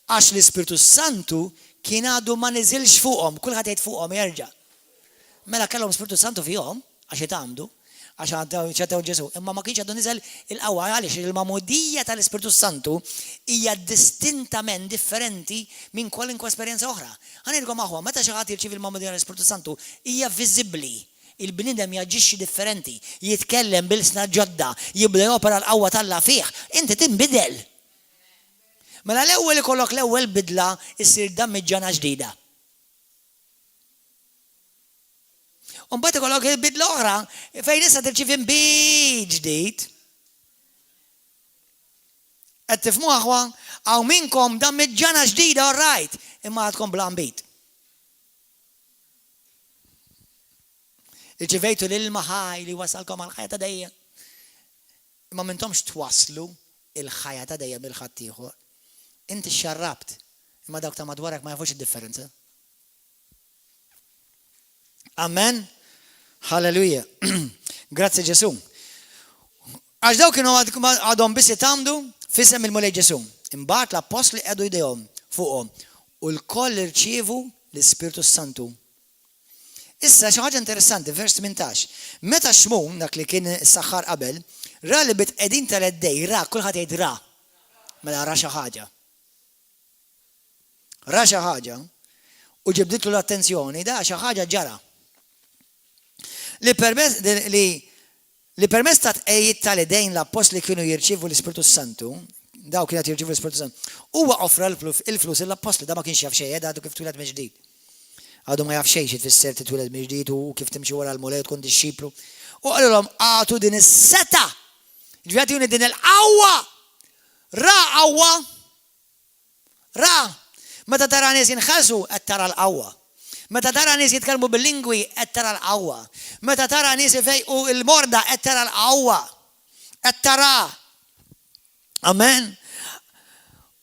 Għax l-Ispiritu Santu kien għadu ma niżilx fuqhom, kulħadd jgħid fuqhom jerġa'. Mela kellhom Spiritu Santu fihom għax jitgħamdu, għax ċettaw Ġesu, imma ma kienx għadu niżel il-qawwa għaliex il-mamudija tal-Ispiritu Santu hija distintament differenti minn kwalinkwa esperjenza oħra. Ħanilkom aħwa, meta xi ħadd jirċievi l-mamudija tal-Ispiritu Santu hija viżibbli. Il-bnidem jaġixxi differenti, jitkellem bil-sna ġodda, jibda jopera l-qawwa talla fih, inti tinbidel. Mela l-ewwel ikollok l-ewwel bidla issir dammiġġana ġdida. U mbagħad ikollok il-bidla oħra fejn issa tirċievi nbid ġdid. Qed tifhmu aħwa hawn minnkom dammiġġana ġdida all right, imma għadkom bla nbid. Irċivejtu l-ilma ħaj li wasalkom għal-ħajja ta' dejjem. Imma m'intomx twaslu il-ħajja ta' dejjem bil-ħadd ieħor. Inti xarrabt, imma dawk ta' madwarek ma jafux id-differenza. Amen. Halleluja. Grazzi Ġesu. Għax dawk kienu għadhom biss itamdu fisem il-mulej Ġesu. Imbagħad l-apostli qegħdu jdejhom fuqhom u l-koll irċievu l-Ispiritu Santu. Issa xi ħaġa interessanti, vers 18. Meta xmum dak li kien saħħar qabel, ra li bit qegħdin tal-eddej, ra kulħadd jgħid ra. Mela ra xi ħaġa. Ra xi ħaġa u ġibditlu l-attenzjoni da xi ħaġa ġara. Li permezz ta' tqejjed tal-edejn l-apostli kienu jirċievu l-Ispiritu Santu, daw kienet jirċievu l-Ispiritu Santu. Huwa offra il-flus l-apostli da ma kienx jaf xejn, għadu kif twiled mill-ġdid. Għadu ma jaf xejn xi tfisser titwiled mill-ġdid u kif timxi wara l-mulej tkun dixxiplu. U qalulhom għatu din is-seta. Ġifieri din il-qawwa. Ra qawwa. Ra. Meta tara nies jinħalsu qed tara l-qawwa. Meta tara nies jitkellmu bil-lingwi qed tara l-qawwa. Meta tara nies ifejqu l-morda qed tara l-qawwa. Qed tara. Amen.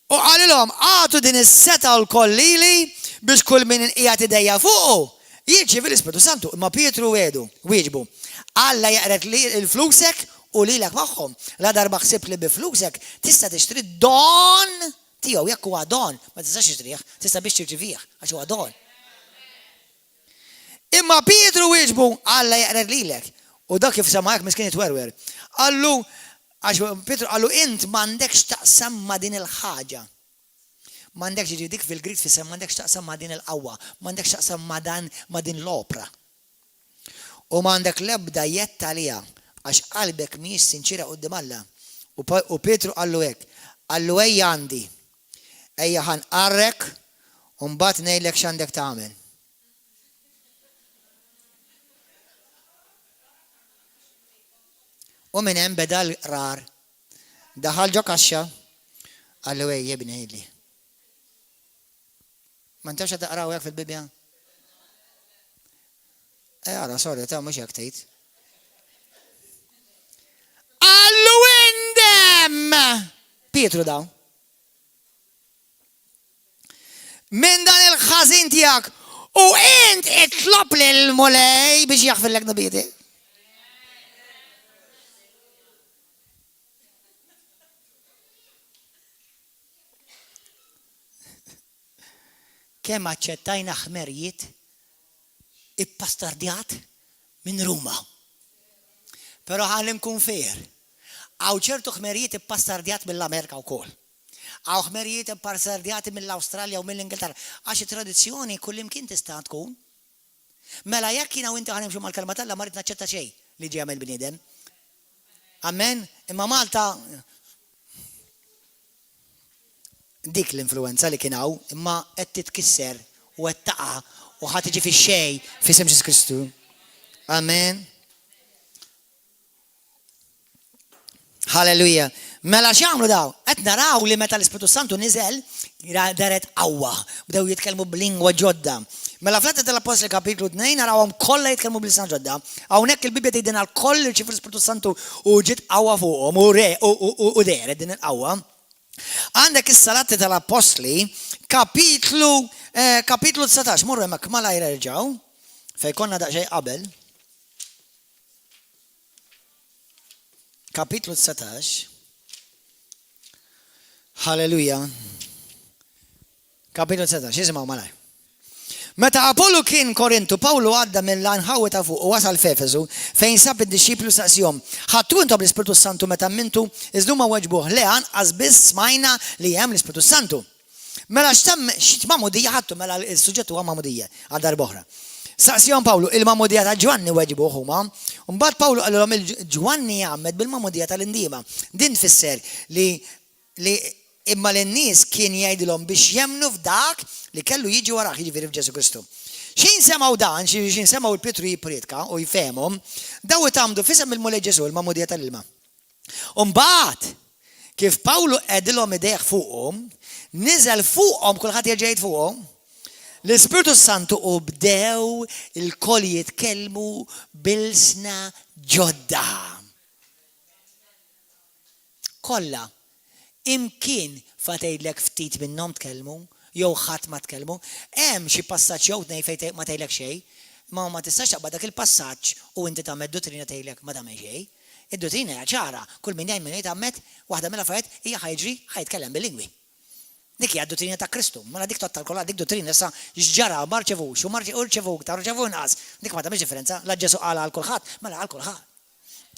U qalilhom għatu din is-seta l-koll lili biex kull min qiegħed idejja fuqu jirċievi l-Ispiritu Santu. Imma Pietru wieġbu. Alla jaqret li l-flusek u lilek magħhom. La darba ħsibt li bi flusek tista' tixtri don tiegħu jekk huwa don, ma tistax tixtrih, tista' biex tirċivih għax huwa don. Imma Pietru wieġbu Alla jaqret lilek. U dak kif semajk miskin jitwerwer. Allu għax Pietru qallu int m'għandekx taqsam ma' din il-ħaġa. M'għandekx jiġi dik fil-Grik fisem m'għandekx taqsam ma' din il-qawwa, m'għandekx taqsam ma' din l-opra. U m'għandek l-ebda jetta għaliha għax qalbek mhijiex sinċira quddiem Alla. U Pietru qallu hekk, qallu ejja għandi. Ejja ħanqarrek u mbagħad ngħidlek x'għandek tagħmel. U minn hemm beda l-qrar. Daħal ġo kaxxa, qallu ejja bnejli. Ma ntax taqraw hekk fil-Bibja? Ara, sorry, ta' mhux hekk tgħid. Allu indem! Pietru daw. Min dan il-ħażin tiegħek u int itlob lill-mulej biex jaħfillek nabiti. Kemm aċċettajna ħmerijiet ippastardjat minn Ruma. Però ħalli nkun fair. Għaw ċertu ħmerijiet ippastardjat mill-Amerika wkoll. Għaw ħmerijiet ippastardjati mill-Awstralja u mill-Ingilterra. Għax it-tradizzjoni kullimkien tista' tkun. Mela jekk jiena u inti ħanimxu mal-kelma Alla ma rid naċċetta xejn li ġie jagħmel bniedem. Amen. Imma Malta dik l-influenza li kien hawn imma qed titkisser u qed taqa' u ħadd tiġi fix-xejn f'isem Ġesu Kristu. Amen. Halleluja. Mela x'għamlu daw? Qed naraw li meta l-Ispiritu Santu niżel, daret qawwa, bdew jitkellmu b'lingwa ġodda. Mela fl-Atti tal-Apostoli kapitlu 2 narawhom kollha jitkellmu b'lisan ġodda. Hawnhekk il-Bibja tgħidilna l-koll irċievu l-Ispiritu Santu u ġiet qawwa fuqhom u deret din il-qawwa. Għandek issa l-Atti tal-Apostoli kapitlu 19, morru hemmhekk malajr erġgħu fejn konna daqsxejn qabel. Kapitlu 19. Halleluja. Kapitlu 19, jisimgħu malaj. Meta Apollo kien Korintu, Pawlu għadda mill-anħawi ta' fuq u wasal f'Efesu fejn sab id-disċiplu staqsihom. Ħadtu intom l-Ispiritu Santu meta mintu iżdu ma weġbuh le anqas biss smajna li hemm l-Ispiritu Santu. Mela x'mamudija ħadtu mela s-suġġett huwa mamudija għal darba oħra. Saqsihom Pawlu il-mamudija ta' Ġwanni weġbuh huma, u mbagħad Pawlu qalilhom il-Ġwanni jgħammed bil-mamudija tal-indiema. Din tfisser li imma l-nies kien jgħidilhom biex jemnu f'dak li kellu jiġi warah jiġifieri f'Ġesu Kristu. X'in semgħu dan, x'in semgħu l-Pietru jippretka u jfehmhom, daw itamdu fisem il-mulej Ġesu il-mamudija tal-ilma. U mbagħad kif Pawlu qegħdilhom idejh fuqhom, niżel fuqhom kulħadd jerġa' jgħid fuqhom, l-Ispiritu Santu u bdew il-koll jitkellmu bil-sna ġodda. Kollha. Imkien fatejlek ftit minnhom tkellmu, jew ħadd ma tkellmu, hemm xi passaġġ jew tnejn fejn ma tgħidlek xejn, ma tistax taqbad dak il-passaġġ u inti tagħmel dottrina tgħidlek ma tagħmel xejn. Id-dottrina hija ċara, kull min jgħid min jagħmel waħda mill-affarijiet hija ħajġri ħajtkellem bil-lingwi. Dik hija d-dottrina ta' Kristu, mela dik tal-kollha dik dottrina issa x'ġara ma rċevux u rċevuk ta' rċevu inqas. Dik ma tagħmilx differenza, la Ġesu qal għal kulħadd, mela għal kulħadd.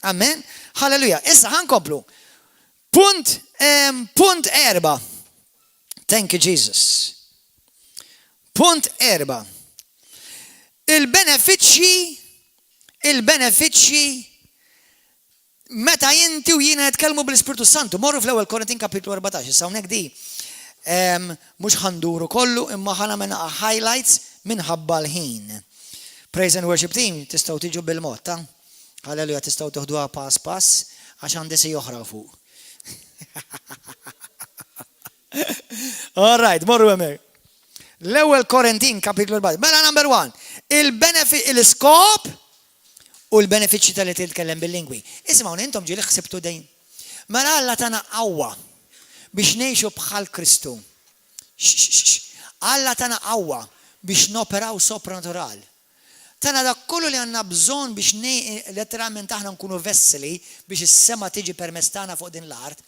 Amen. Halleluja. Issa ħankomplu. Punt 4. Thank you, Jesus. Punt 4. Il-benefiċċji meta inti u jiena nitkellmu bl-Ispiritu Santu. Morru fl-ewwel Korintin kapitlu 14. Issa hawnhekk di mhux ħanduru kollu imma ħana minn highlights minħabba l-ħin. Praise and worship team tistgħu tiġu bil-mod ta'. Halleluja tistgħu toħduha pass għax għandi se joħra fuq. All right, morru hemmhekk. L-ewwel Korintin kapitlu 14. Mela number 1. Il-iskop u l-benefiċċji tal-li titkellem bil-lingwi. Ismgħu intom ġieli ħsibtu dejn. Mela Alla tagħna qawwa biex ngħixu bħal Kristu. Alla tagħna qawwa biex noperaw sopranatural. Tana dak kollu li għandna bżonn biex letteralment aħna nkunu vesseli biex is-sema tiġi permezz tagħna fuq din l-art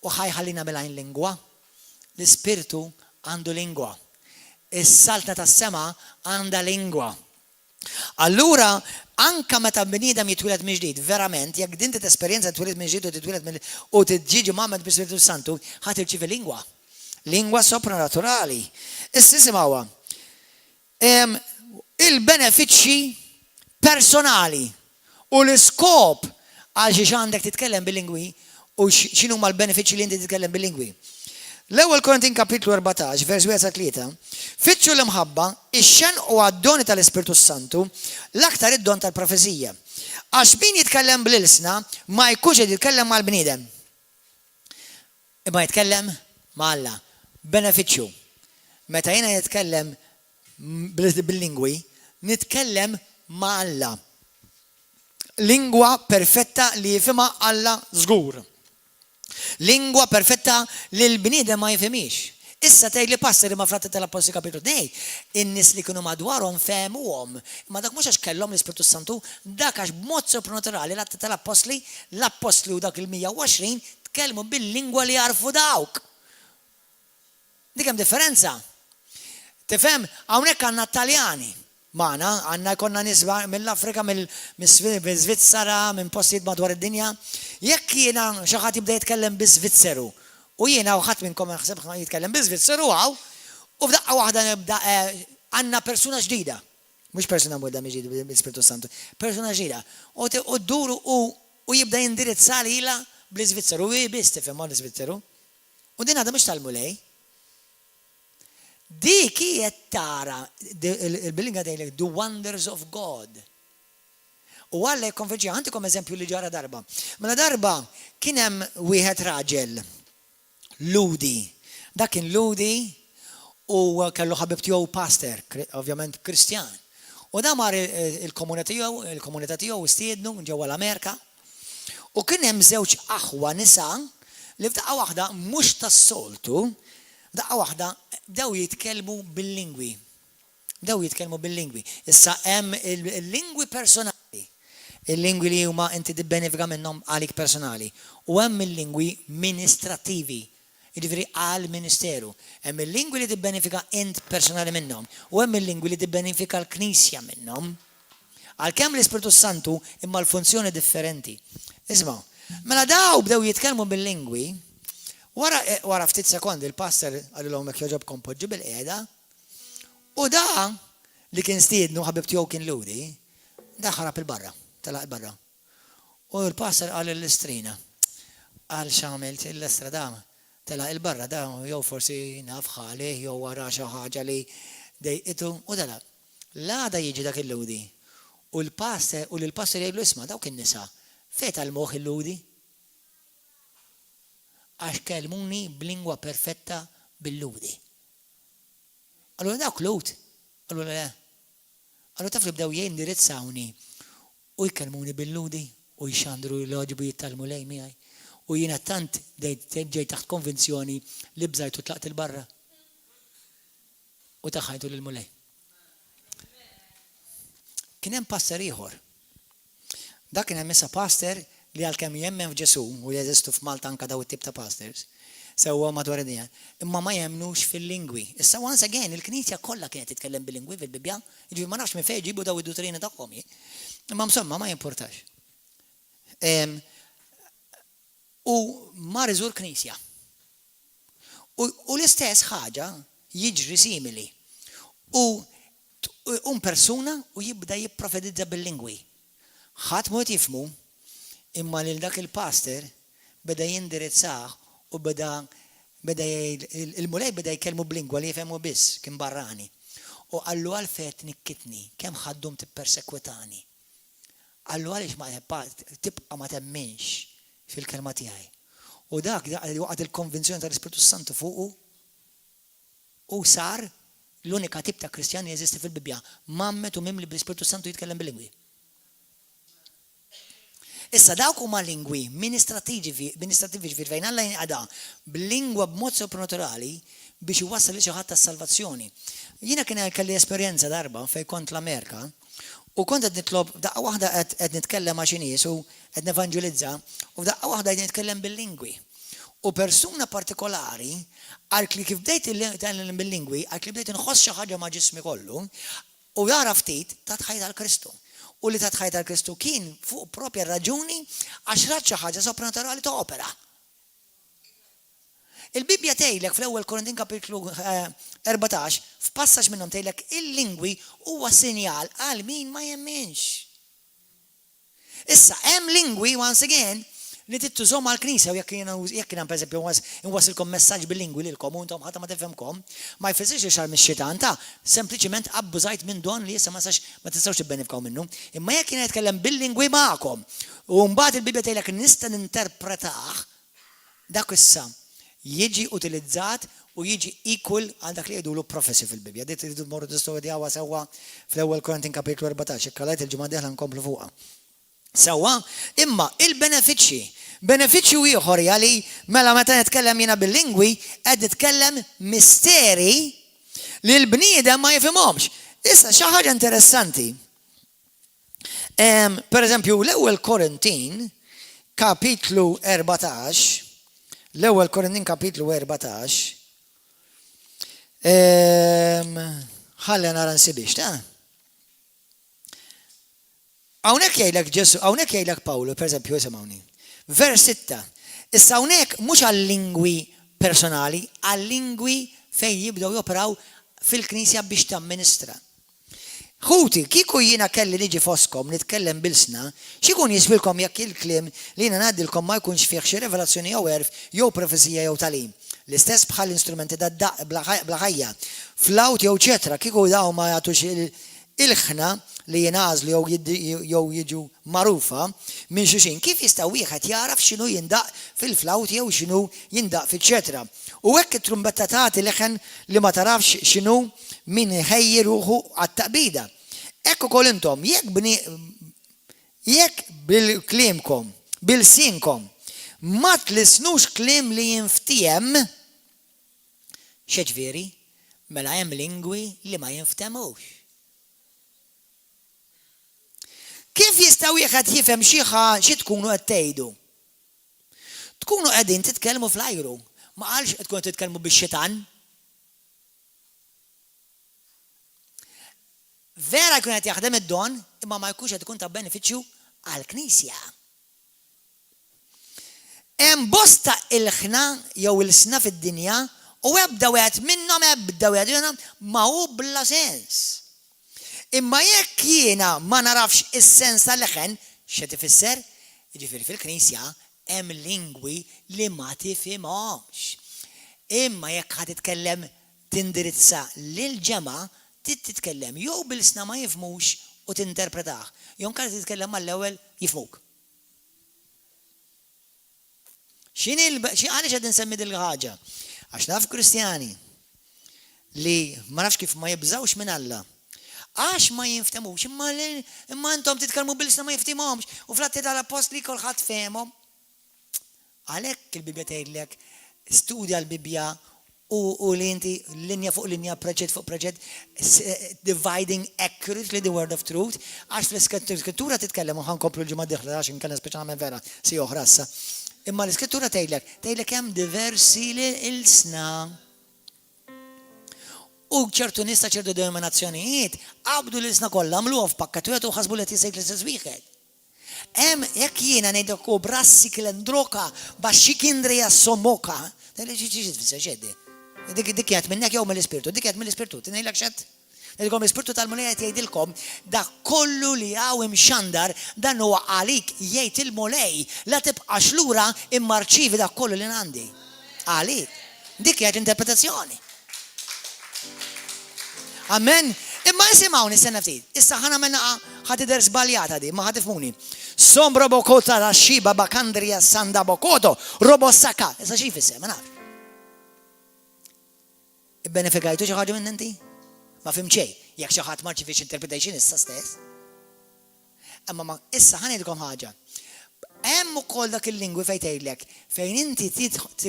u ħajħallina milgħin lingwa. L-Ispirtu għandu lingwa. Is-saltna tas-sema għandha lingwa. Allura anka meta bniedem jitwieled minn ġdid, verament, jekk din tesperjenza twieled minn ġdid u titwieled u tiġi magħmed bis-Spiritu Santu, ħadd irċievi lingwa. Lingwa sopranaturali. Issa isimgħuha. Il-benefiċċji personali u l-iskop għal xi għandek titkellem bil-lingwi u x'inhu huma l-benefiċċji li inti titkellem bil-lingwi. L-ewwel Korintin kapitlu 14, vers 1-3, fitxu l-imħabba ix-xen u għad-doni tal-Ispiritu Santu l-aktar id-don tal-profezija. Għax min jitkellem bil-ilsna ma jkunx qed jitkellem mal-bniedem. Imma jitkellem ma' Alla. Benefiċċju. Meta jiena jitkellem bil-lingwi, nitkellem ma' Alla. Lingwa perfetta li jifhimha Alla żgur. Lingwa perfetta li l-bniedem ma jifhimix. Issa tgħid li passeri ma fl-Atti tal-Apostoli kapitlu 2, in-nies li kienu madwarhom fehmuhom. Ma dak mhux għax kellhom l-Ispiritu Santu, dak għax b'mod sopranaturali l-Atti tal-Apostli, l-Apostli u dak il-120 tkellmu bil-lingwa li jarfu dawk. Dik hemm differenza. Tifhem, hawnhekk għandna Taljani. Maħna, għanna konna nisba mill-Afrika, mill-Svizzera, minn postijiet madwar id-dinja. Jekk jiena xaħat jibda jitkellem bi-Svizzeru, u jiena uħat minnkom xseb jitkellem bi-Svizzeru għaw, u f'daqqa waħda nibda għanna persuna ġdida. Mux persuna mwedda miġid bil-Spiritu Santu, persuna ġdida. U d-duru u jibda jindirizza li ila bl-Svizzeru, u jibis tifhem ma l-Svizzeru. U din għadha mux tal-mulej. Dik hija tara il-bilinga dejlek the wonders of God. U Alla jikkonvinċi, għantikom eżempju li ġara darba. Mela darba kien hemm wieħed raġel, Ludi. Dak kien Ludi u kellu ħabib tiegħu pastor, ovvjament Kristjan. U da mar il-komunità tiegħu istiednu ġewwa l-Amerika. U kien hemm żewġ aħwa nisa li f'daqqa waħda mhux tas-soltu, daqqa waħda bdew jitkellmu bil-lingwi. Issa hemm il-lingwi personali. Il-lingwi li huma inti tibbenefika minnhom għalik personali. U hemm il-lingwi ministrattivi. Jiġifieri għal ministeru. Hemm il-lingwi li tibbenefika int personali minnhom. U hemm il-lingwi li tibbenefika l-Knisja minnhom. Għalkemm l-Ispiritu Santu imma l-funzjoni differenti. Isma', mela daw bdew jitkellmu bil-lingwi, wara ftit sekondi il-pastor għalilhom hekk jogħġobkom poġġi bil-qiegħda, u da li kien stiednu ħabib tiegħu kien Ludi, da ħarab il-barra, telaq il-barra. U l-pastor qal l-istrina, qal x'għamilt l-estra da telaq il-barra da jew forsi naf ħalih jew wara xi ħaġa li dejqitu u telaq. L-għada jiġi dak il-Ludi. U l-pastor jgħidlu isma' dawk in-nisa fejn tal-moħħ il-Ludi? Għax kellmuni b'lingwa perfetta bil-Ludi. Allura dawk Lut, allura le. Allura taf li bdew jindirizzawni u jkellmuni bil-Ludi u jxandru l-ħoġbu jittalmu lej miegħi. U jiena tant ġej taħt konvenzjoni li bżajtu tlaqt il-barra. U taħħajtu lil-mulej. Kien hemm pastor ieħor. Dak kien hemm issa pastor li għalkemm jemmen f'Ġesu u jeżistu f'Malta anke daw it-tip ta' pastors, sewwa madwar id-dinja, imma ma jemmnux fil-lingwi. Issa once again il-Knisja kollha kienet titkellem bil-lingwi fil-Bibja, jiġifieri ma nafx minn fejn jġibu daw id-dottrina tagħhom. Imma insomma ma jimpurtax. U mar iżur Knisja. U l-istess ħaġa jiġri simili. U persuna u jibda jipprofetizza bil-lingwi. Ħadd mod jifmu, imma lil dak il-pastor beda jindirizzah u beda il-mulej beda jkellmu b'lingwa li jifhmu biss kien barrani. U għallu għalfejn nikkitni, kemm ħaddum tippersekwitani. Għallu għaliex ma tibqa' ma temminx fil-kelma tiegħi. U dak waqgħet il-konvinzjoni tal-Ispiritu Santu fuqu u sar l-unika tip ta' Kristjan li jeżisti fil-Bibja, mammet u mimli bl-Ispiritu Santu jitkellem bil-lingwi. Issa dawk huma lingwi ministrativi fejn Alla jinqada b'lingwa b'mod supernaturali biex iwassal li xi ħadd tas-salvazzjoni. Jiena kien kelli esperjenza darba fejn kont l-Amerika u kont qed nitlob daqqa waħda qed nitkellem ma' xi nies u qed nevanġelizza u daqqa waħda qed nitkellem bil-lingwi. U persuna partikolari għalk li kif bdejt nitkellem bil-lingwi, għalk li bdejt inħoss xi ħaġa ma' ġismi kollu u jara ftit ta' tħajt għall-Kristu. U li ta' tħajt għall-Kristu kien fuq propja raġuni għax rat xi ħaġa supernaturali ta' opera. Il-Bibja tgħidlek fl-ewwel Korintin kapitlu 14 f'passaġġ minnhom tgħidlek il-lingwi huwa sinjal għal min ma jemminx. Issa hemm lingwi once again li tittużhom għall-Knisja u jekk jiena pereżempju inwasilkom messaġġ bil-lingwi lilkom u intom ħadd ma tifhemkom, ma jfissirx li xar mix-xitan ta' sempliċiment abbużajt minn don li issa ma tistgħux tibbenefikaw minnu. Imma jekk jiena nitkellem bil-lingwi magħkom u mbagħad il-Bibja tgħidlek nista' ninterpretah, dak issa jiġi utilizzat u jiġi equal għal dak li jgħidulu professi fil-Bibja. Dit tridu tmorru tistudjawha sewwa fl-ewwel Korintin kapitlu 14, ikkalajt il-ġimgħa dieħla nkomplu fuqha. Sewwa, imma benefiċċju ieħor li mela meta nitkellem jiena bil-lingwi qed nitkellem misteri li l-bniedem ma jifhimhomx. Issa xi ħaġa interessanti. Pereżempju l-ewwel Korintin kapitlu 14, l-ewwel Korintin kapitlu 14, ħalli nara nsibix, ta' Hawnhekk jgħidlek Ġesu, hawnhekk jgħidlek Pawlu, pereżempju isimgħuni. Vers 6. Issa hawnhekk mhux għal-lingwi personali, għal-lingwi fejn jibdew joperaw fil-Knisja biex tamministra. Ħuti, kieku jiena kelli liġi foskom nitkellem bil-sna, x'ikun jiswilkom jekk il-kliem li jiena ngħaddilkom ma jkunx fih xi revelazzjoni jew erf jew profezija jew talim. L-istess bħal instrumenti bla ħajja, flawt jew ċetra, kieku daw ma jagħtux il-ħna li jenazlu jew jiġu marufa minn xuxin. Kif jista' wieħed jaraf x'inhu jindaq fil-flawt jew x'inhu jindaq fil-ċetra. U hekk it-trumbetta tagħti leħen li ma tarafx x'inhu min ħejji ruħu għat-taqbida. Hekk ukoll intom jekk bil-kliemkom, bil-sinkom ma tlisnux kliem li jinftiem, xeġveri, mela hemm lingwi li ma jinftemux. Kif jista' wieħed jifhem xi tkunu qed tgħidu? Tkunu qegħdin titkellmu fl-ajru, ma qalx qed tkunu titkellmu bix-xitan. Vera jkun qed jaħdem id-don, imma ma jkunx qed ikun ta' benefiċċju għall-Knisja. Hemm bosta il-ħna jew il-sna fid-dinja u ebda wieħed minnhom ma hu bla sens. Imma jekk jiena ma narafx is-sens tal-leħen, x'qed ifisser? Jiġifieri fil-Knisja hemm lingwi li ma tifhimhomx. Imma jekk ħad titkellem tindirizza lil ġema' titkellem jew bil-sna ma jifhmux u tinterpretah. Jew nkar titkellem mal-ewwel jifhmuk. Għaliex qed insemmi din il-ħaġa? Għax naf Kristjani li ma nafx kif ma jibżawx minn Alla. Għax ma jinftemux, imma intom titkellmu bil-sna ma jiftimhomx u fl-atti tal-apostli kulħadd fehmhom. Għalhekk il-Bibja tgħidlek studja l-Bibja u li inti linja fuq linja, proġett fuq proġett, dividing accurately the word of truth, għax fl-iskrittura titkellem u ħankomplu l-ġimgħa d-dieħla għax inkella speċjalment vera si oħra issa. Imma l-iskrittura tgħidlek hemm diversi l-sna. U ċertu nista ċertu denominazzjonijiet qabdu l-isna kollha għamluha f'pakkatujiet u ħasbu li tisejk l-istess wieħed. Hemm jekk jiena ngħidlek brassi kilendroka baxxikindrija sommoka, x'eddi. Dik qed minnek jew mill-Ispirtu, dik qed mill-Ispirtu, ngħidlek x'għedt. Ngħidilkom l-Ispirtu tal-Mulej qed jgħidilkom dak kollu li hawn imxandar dan huwa għalik jgħid il-Mulej la tibqax lura imma rċievi dak kollu li għandi. Għalik. Dik hija interpretazzjoni. Amen. Imma nisimgħuni s-sena ftit. Issa ħana menna ħatider żbaljata di, ma ħatifmuni. Sombra bokota la xiba bakandrija sanda bokoto, robo saka. Issa xi jfisser, ma nafx. Ibbenefikajtu xi ħaġa minn inti? Ma fim xejn. Jekk xi ħadd ma rċivix interpretation issa stess. Imma issa ħanidkom ħaġa. Hemm ukoll dak il-lingwi fejn tgħidlek fejn inti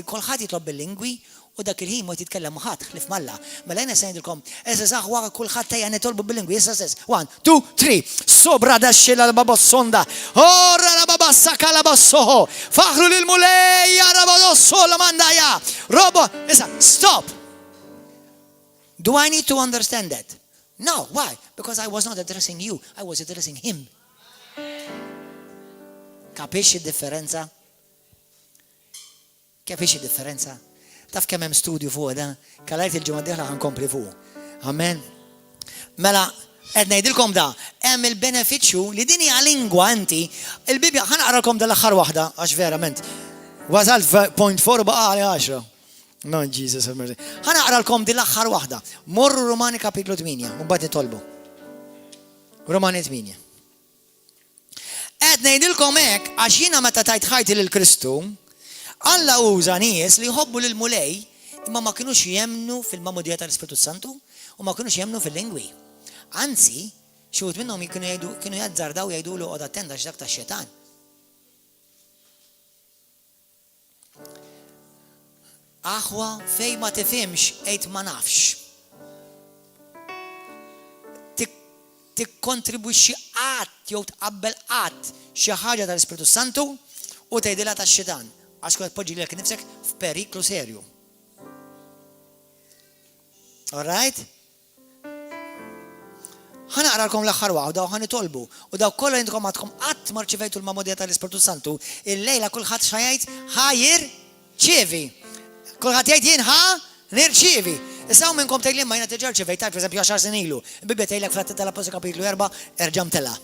kulħadd jitlob bil-lingwi u dak il-ħin ma titkellem ħadd ħlif Malla. Mela jiena se ngħidilkom, issa saħ wara kulħadd tejja nitolbu bil-lingwi issa stess. 1, 2, 3. Sobra daxxi la babossonda. Ora la babassa kala bassoho. Faħru lil mulej ya rabodosso la mandaja. Robo, issa stop. Do I need to understand that? No, why? Because I was not addressing you, I was addressing him. Capisci differenza? Capisci differenza? Taf kemm hemm studju fuq da, kalajt il-ġimgħa d-dieħla ħankompli fuq. Amen. Mela, qed ngħidilkom da, hemm il-benefiċċju li din hija lingwa inti, il-Bibja ħanaqralkom dal-aħħar waħda għax verament. Wasalt point 4 baqa' għali 10. No, Jesus have mercy. Ħanaqralkom din l-aħħar waħda. Morru Romani kapitlu 8, u mbagħad nitolbu. Romani 8. Qed ngħidilkom hekk għax jiena meta tajt ħajti lil Kristu, Alla uża nies li jħobbu lil mulej imma ma kinux jemnu fil-mamudija tal-Ispiritu Santu u ma kinux jemnu fil-lingwi. Anzi, xi wħud minnhom kienu jazzardaw jgħidulu qod attenda x'dak tax-xetan. Aħwa fejn ma tifhimx qed ma nafx. Tikkontribwixxi qatt jew tqabbel qatt xi ħaġa tal-Ispiritu Santu u tgħidilha tax-xetan. Għax kont poġġi lek nifsek f'periklu serju. All right? Ħanaqralkom l-aħħar waħda u ħanitolbu. U daw kollha intkom għadkom qatt ma rċivejtu l-mamodija tal-Ispirtu Santu, il-lejla kulħadd xajajt ħajr ċievi. Kulħadd jgħid jien nirċievi. Issa hawn minnkom tgħidlin ma jiena tiġa rċivejt pereżempju 10 snin ilu. Bibja tgħidlek fl-Atti tal-Apostoli kapitlu 4 erġa' mtella.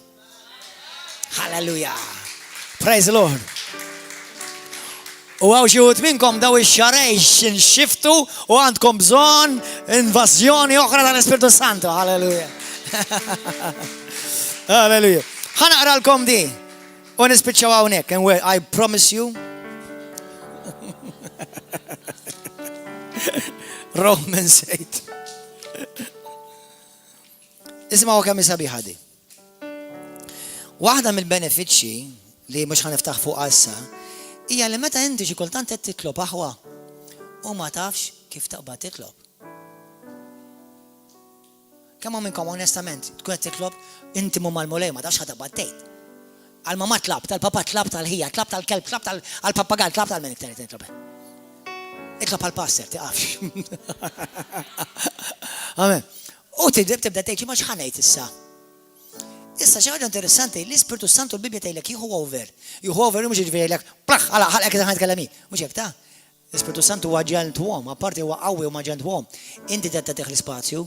Hallelujah. Praise the Lord. U għaw xiħut minnkom daw ix-xarejx nxiftu u għandkom bżon invażjoni oħra tal-Ispiritu Santo. Halleluja. Hallelujah. Ħanaqralkom di. U nispiċċaw hawnhekk, and I promise you. Romans 8. Isma'u kemm sabiħa di. Waħda mill-benefiċċji li mhux ħaniftaħ fuq issa hija li meta inti xi kultant qed titlob aħwa u ma tafx kif taqbad titlob. Kemm minnkom onestament tkun qed titlob inti mu mal-mulej ma tafx ħataqbad tgħid. Għal-mama tlab, tal-papa tlab, tal-ħija, tlab tal-kelb, tlab tal-pappagal, tlab tal-menik tani titlob. Itlab għal-passer, tiqafx. Amen. U tibda tgħid ma x'ħanejt issa. Issa xi ħaġa interessanti, l-Ispiritu Santu l-Bibja tgħidlek jieħu over. Jieħu over mhux jiġifieri jgħidlek plaħ ħalqek kif ħadd mhux hekk ta'. L-Ispiritu Santu huwa ġentwom, apparti huwa qawwi u ma ġentwom. Inti tgħid tagħtih l-ispazju.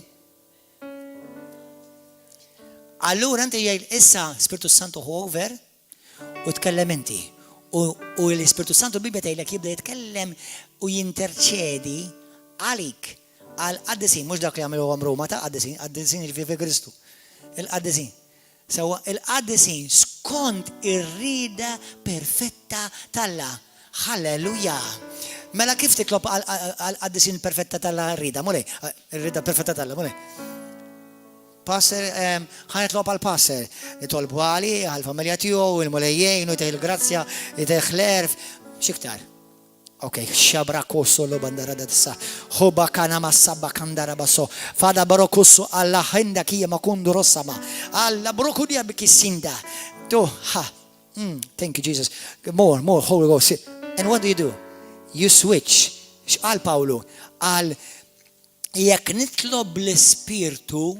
Allura inti jgħid issa Spiritu Santu hu over u tkellem inti. U l-Ispiritu Santu l-Bibja tgħidlek jibda jitkellem u jinterċedi għalik għal-qaddisin, mhux dak li għamluhom Ruma ta' qaddisin jiġifieri Kristu. Il-qaddisin. Sewa il-qaddisin skont ir-rida perfetta tal-la. Halleluja. Mela kif tiklob għal-qaddisin perfetta tal-rida? Mulej, ir-rida perfetta tal-la, mulej. Passer, ħanitlob għal-passer. Nitolbu għali, għal-familja tiegħu, il-mulejjejn, u jtejħ il-grazzja, jtejħ l-erf, xiktar. Ok, xabra kosso lo bandara da tissa. Hoba kana masabba kandara basso. Fada barokusso alla henda kia makundu rossama. Alla brokudia bikisinda. To ha. Thank you, Jesus. More, Holy Ghost. And what do? You switch. X'qal Pawlu? Għal jekk nitlob l-Ispirtu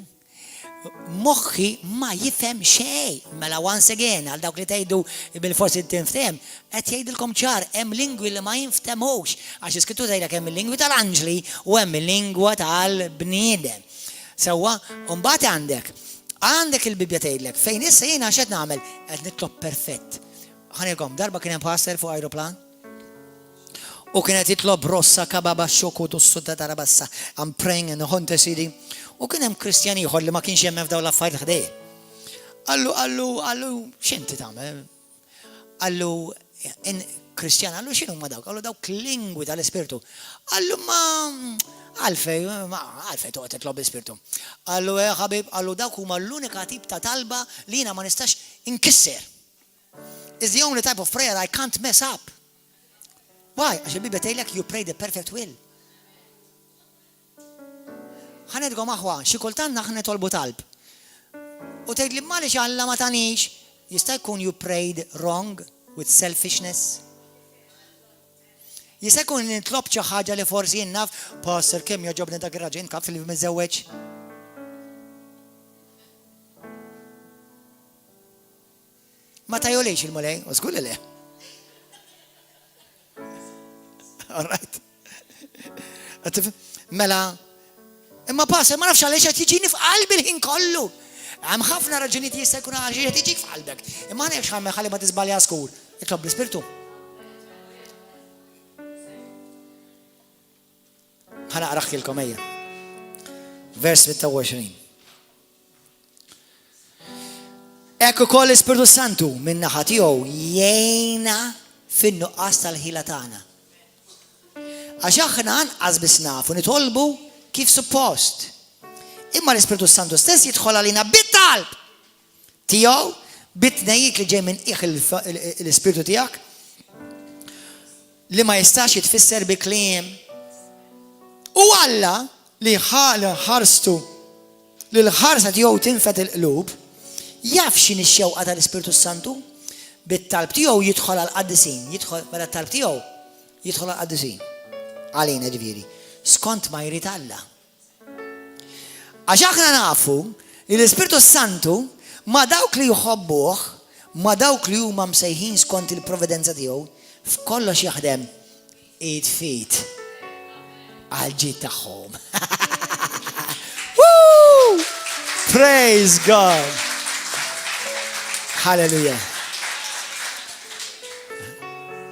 moħħi ma jifhem xejn. Mela once again, għal dawk li tgħidu bil-forsi tinfhem, qed jgħidilkom ċar hemm lingwi li ma jinftemux, għax iskrittu tgħidlek hemm il-lingwi tal-anġli u hemm il-lingwa tal-bniedem. Sewwa, mbagħad għandek il-Bibja tgħidlek fejn issa jiena x'qed nagħmel qed nitlob perfett. Ħanilkom darba kien hemm passer fuq ajruplan u kien qed jitlob rossa kababa xoku tussudda tarabassa. I'm praying in the Honte City. U kien hemm Kristjan ieħor li ma kienx jemmef dawn l-affarijiet ħdej. Allu x'inti tagħmel? Allu Kristjan, allu x'inhu ma dawk? Allu dawk lingwi tal-Ispirtu. Allu ma għalfej toqgħod titlob l-Ispirtu. Allu ħabib, allu dawk huma l-unika tip ta' talba li jiena ma nistax inkisser. It's the only type of prayer I can't mess up. Why? Għax il-Bibja tgħidlek you pray the perfect will. ħanedgħu maħwa, xi kultant naħna tolbu talb. U tgħid li m'għaliex Alla ma tanix, jista' jkun you prayed wrong with selfishness. Jista' jkun nitlob xi ħaġa li forsi naf, passer kemm jogħġobni dak ir-raġel kaf li miżewweġ. Ma tajolix il-mulej, u żgur li le. All right. Mela imma passer ma nafx għaliex qed jiġini f'qalbi l-ħin kollu. Hemm ħafna raġunijiet jista' jkun għaliex qed jiġik f'qalbek. Imma nafx ħalli ma tiżbalja skur. Itlob l-Ispirtu. ħanaqrah lilkom ejja. Vers 26. Ekk ukoll l-Ispirtu Santu min naħa tiegħu jgħinna fin-nuqqas tal-ħila tagħna. Għax aħna anqas biss nafu nitolbu kif suppost. Imma l-Ispiritu Santu stess jidħol għalina bit-talb tiegħu, bit-tnejjik li ġej minn l-Ispiritu tiegħek li ma jistax jitfisser bi kliem. U Alla li ħarstu li l-ħarsa tiegħu tinfet il-qlub jaf x'inhi x-xewqa tal-Ispiritu Santu bit-talb tiegħu jidħol għall-qaddisin, jidħol wara t-talb tiegħu jidħol għall-qaddisin. Għalina ġifieri. Skont ma jrid Alla. Għax aħna nafu li l-Ispiritu Santu ma dawk li jħobbuh, ma dawk li huma msejħin skont il-provvidenza tiegħu, f'kollox jaħdem id-fit għal ġid tagħhom. Praise God. Hallelujah.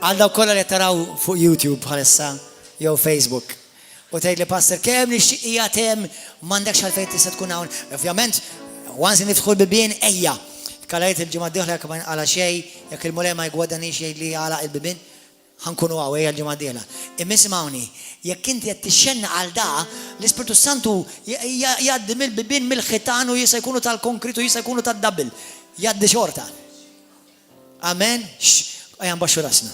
Għal dawk kollha li taraw fuq YouTube bħalissa jew Facebook. U tgħid li pastor kemm nixtieq hemm m'għandekx għalfejn tista' tkun hawn. Ovvjament once niftħu l-bibien ejja. Kalajt il-ġimgħa d-dieħla kman għala xej, jekk il-mulej ma jgwadanix jgħid li għala il-bibien, ħankunu għaw ejja l-ġimgħa d-dieħla. Imma jekk inti qed tixxenna għal da, l-Ispiritu Santu jgħaddi mill-bibien mill-ħitan u jista' jkunu tal-konkritu, jista' jkunu tad-dabbil. Jgħaddi xorta. Amen? Ejja nbaxxu rasna.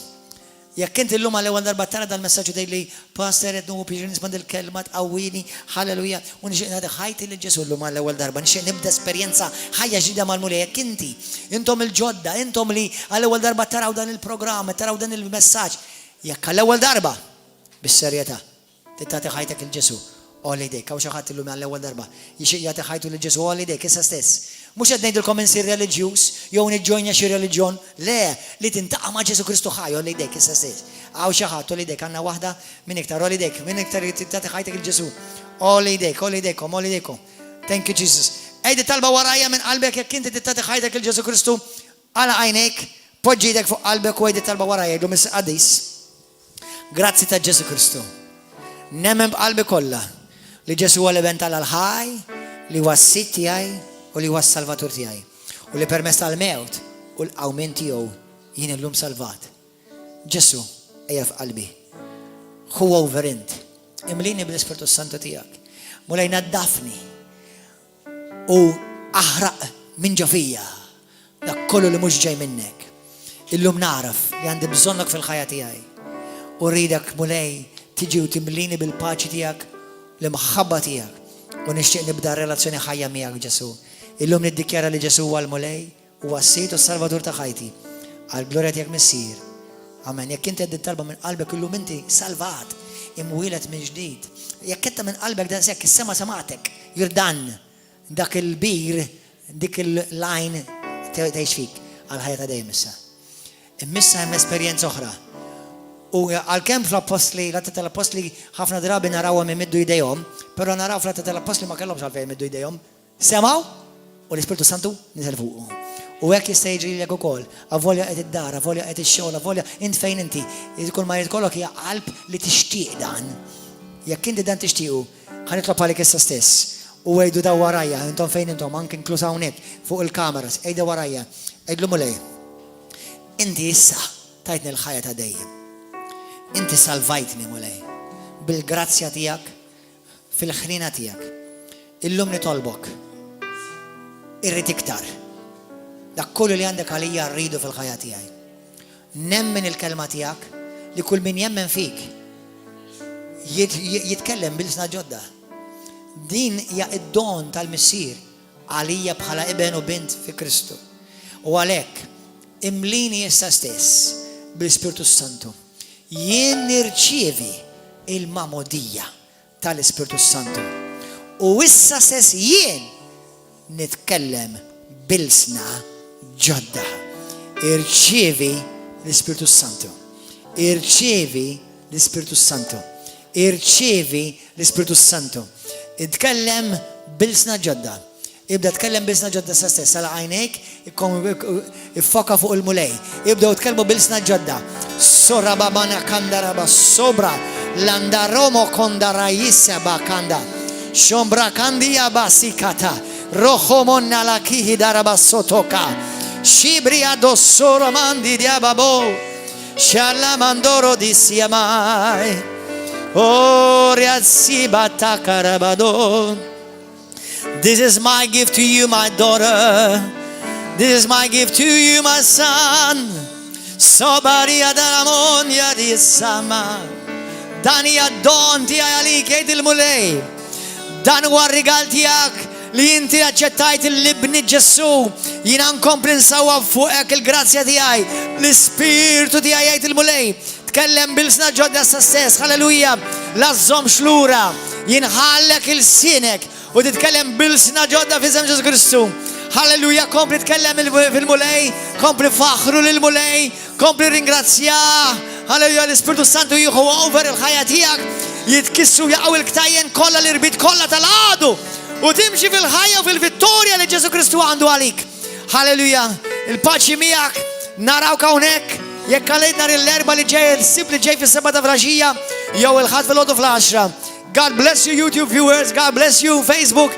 Jekk inti llum għall-ewwel darba tara dal-messaġġ dejli pastor qed nuhu biex nisma' il-kelma tqawwini, ħalleluja, u nixtieq nagħti ħajti lil Ġesu llum għall-ewwel darba, nixtieq nibda esperjenza ħajja ġdida mal-mulej. Jekk intom il-ġodda, intom li għall-ewwel darba taraw dan il-programm, taraw dan il-messaġġ, jekk għall-ewwel darba bis-serjetà tagħti ħajtek il-Ġesu, olli dejk, hawn xi ħadd illum għall-ewwel darba jixtieq jagħti ħajtu lil Ġesu, olli dejk issa stess. Mux qed ngħidilkom insir reliġjuż, jew niġġojna xi reliġjon, le, li tintaqa' ma' Ġesu Kristu ħaj, olli dejk issa stess. Għaw xi ħadd olli dejk għandna waħda minn iktar, olli dejk, minn iktar tagħti ħajtek il-Ġesu. Olli dejkom. Thank you Jesus. Ejdi talba warajja minn qalbek jekk inti tagħti ħajtek il-Ġesu Kristu għala għajnek, poġġi jdek fuq qalbek u ejdi talba warajja llum is-qadis. Grazzi ta' Ġesu Kristu. Nemmen b'qalbi kollha li Ġesu huwa l-event tal-ħaj, li huwa s-sit tiegħi u li huwa s-salvatur tiegħi. U li permess tal-mewt u l-qawmien tiegħu jien illum salvat. Ġesu ejja f'qalbi. Hu over int. Imlini bl-Ispiritu Santu tiegħek. Mulej naddafni u aħraq minn ġofija dak kollu li mhux ġej minnek. Illum naraf li għandi bżonnok fil-ħajja tiegħi. U rridek mulej tiġi u timlini bil-paċi tiegħek, l-imħabba tiegħek. U nixtieq nibda relazzjoni ħajja miegħek Ġesu. Illum niddikjara li Ġesu huwa l-mulej u għas-sit u s-salvatur ta' ħajti. Għall-glorja tiegħek missier. Amen. Jekk inti qed talba minn qalbek illum inti salvat, imwielet minn ġdid. Jekk inti minn qalbek dan sekk is-sema samatek, jirdan dak il-bir, dik il-lajn tgħix fik għal-ħajja ta' dejjem issa. Immissa hemm esperjenza oħra. U għal-kem fl-apostli, l-Atti tal-Apostli ħafna drabi narawhom imiddu jdejhom, però naraw fl-Atti tal-Apostli ma kellhomx għalfejn imiddu jdejhom. Semaw u l-Ispiritu Santu niżel fuqhom. U hekk jista' jiġri lek ukoll, avolja qed id-dar, avolja qed ix-xogħol, avolja int fejn inti, kull ma jkollok hija qalb li tixtieq dan. Jekk inti dan tixtiequ, ħanitlob għalik issa stess. U għejdu da warajja, intom fejn intom, anke inkluż hawnhekk fuq il-kameras, ejda warajja, ejdlu mulej. Inti issa tajtni l-ħajja ta' dejjem. Inti salvajtni mulej. Bil-grazzja tiegħek, fil-ħnina tiegħek. Illum nitolbok. Irrid iktar. Dak kollu li għandek għalija rridu fil-ħajja tiegħi. Nemmen il-kelma tiegħek li kull min jemmen fik jitkellem bil-sna ġodda. Din hija id-don tal-missier għalija bħala ibn u bint fi Kristu. U għalhekk imlini issa stess bil-Ispiritu Santu. Jien nirċievi il-mamodija tal-Ispiritu Santu. U issa stess jien nitkellem bil-sna ġodda. Irċievi l-Ispiritu Santu. Irċievi l-Ispiritu Santu. Irċievi l-Ispiritu Santu. Itkellem bil-sna ġodda. Ibda tkellem bil-sna ġodda sa stess, għala għajnejk, iffoka fuq il-mulej. Ibda tkellmu bil-sna ġodda. Sora babana kandaraba sobra, landaromo kondara jisseba kanda. Xombra kandia basikata, rojo monna la kihi daraba sotoka. Shibri adossoro mandi diababo, shalamandoro disiamai. Oriazzi batakarabado. This is my gift to you, my daughter. This is my gift to you, my son. Sobari adalamon yadisama. Dani addon ti għalik jgħid il-mulej. Dan huwa rigal tiegħek li inti aċċettajt il-libni Ġesu. Jiena nkompli nsawwa fuqek il-grazzja tiegħi. L-Ispirtu tiegħi jgħid il-mulej. Tkellem bil-sna ġodda sa stess. Halleluja. Lażżom xlura. Jinħallek il-sinek. U titkellem bil-sna ġodda fi Ġesu Kristu. Halleluja, kompli tkellem fil-mulej, kompli faħru lil-mulej, kompli ringrazzja. Halleluja, l-Ispiritu Santu jieħu over il-ħajja tiegħek, jitkissu jaqgħu il-ktajjen kollha l-irbit kollha tal-għadu u timxi fil-ħajja u fil-vittorja li Ġesu Kristu għandu għalik. Halleluja, il-paċi miegħek, narawk hawnhekk, jekk għalejt nhar l-erba' li ġej, il-sib li ġej fis-seba' ta' flaxija, jew il-ħadd fil-għodu fl-10. God bless you, YouTube viewers. God bless you, Facebook.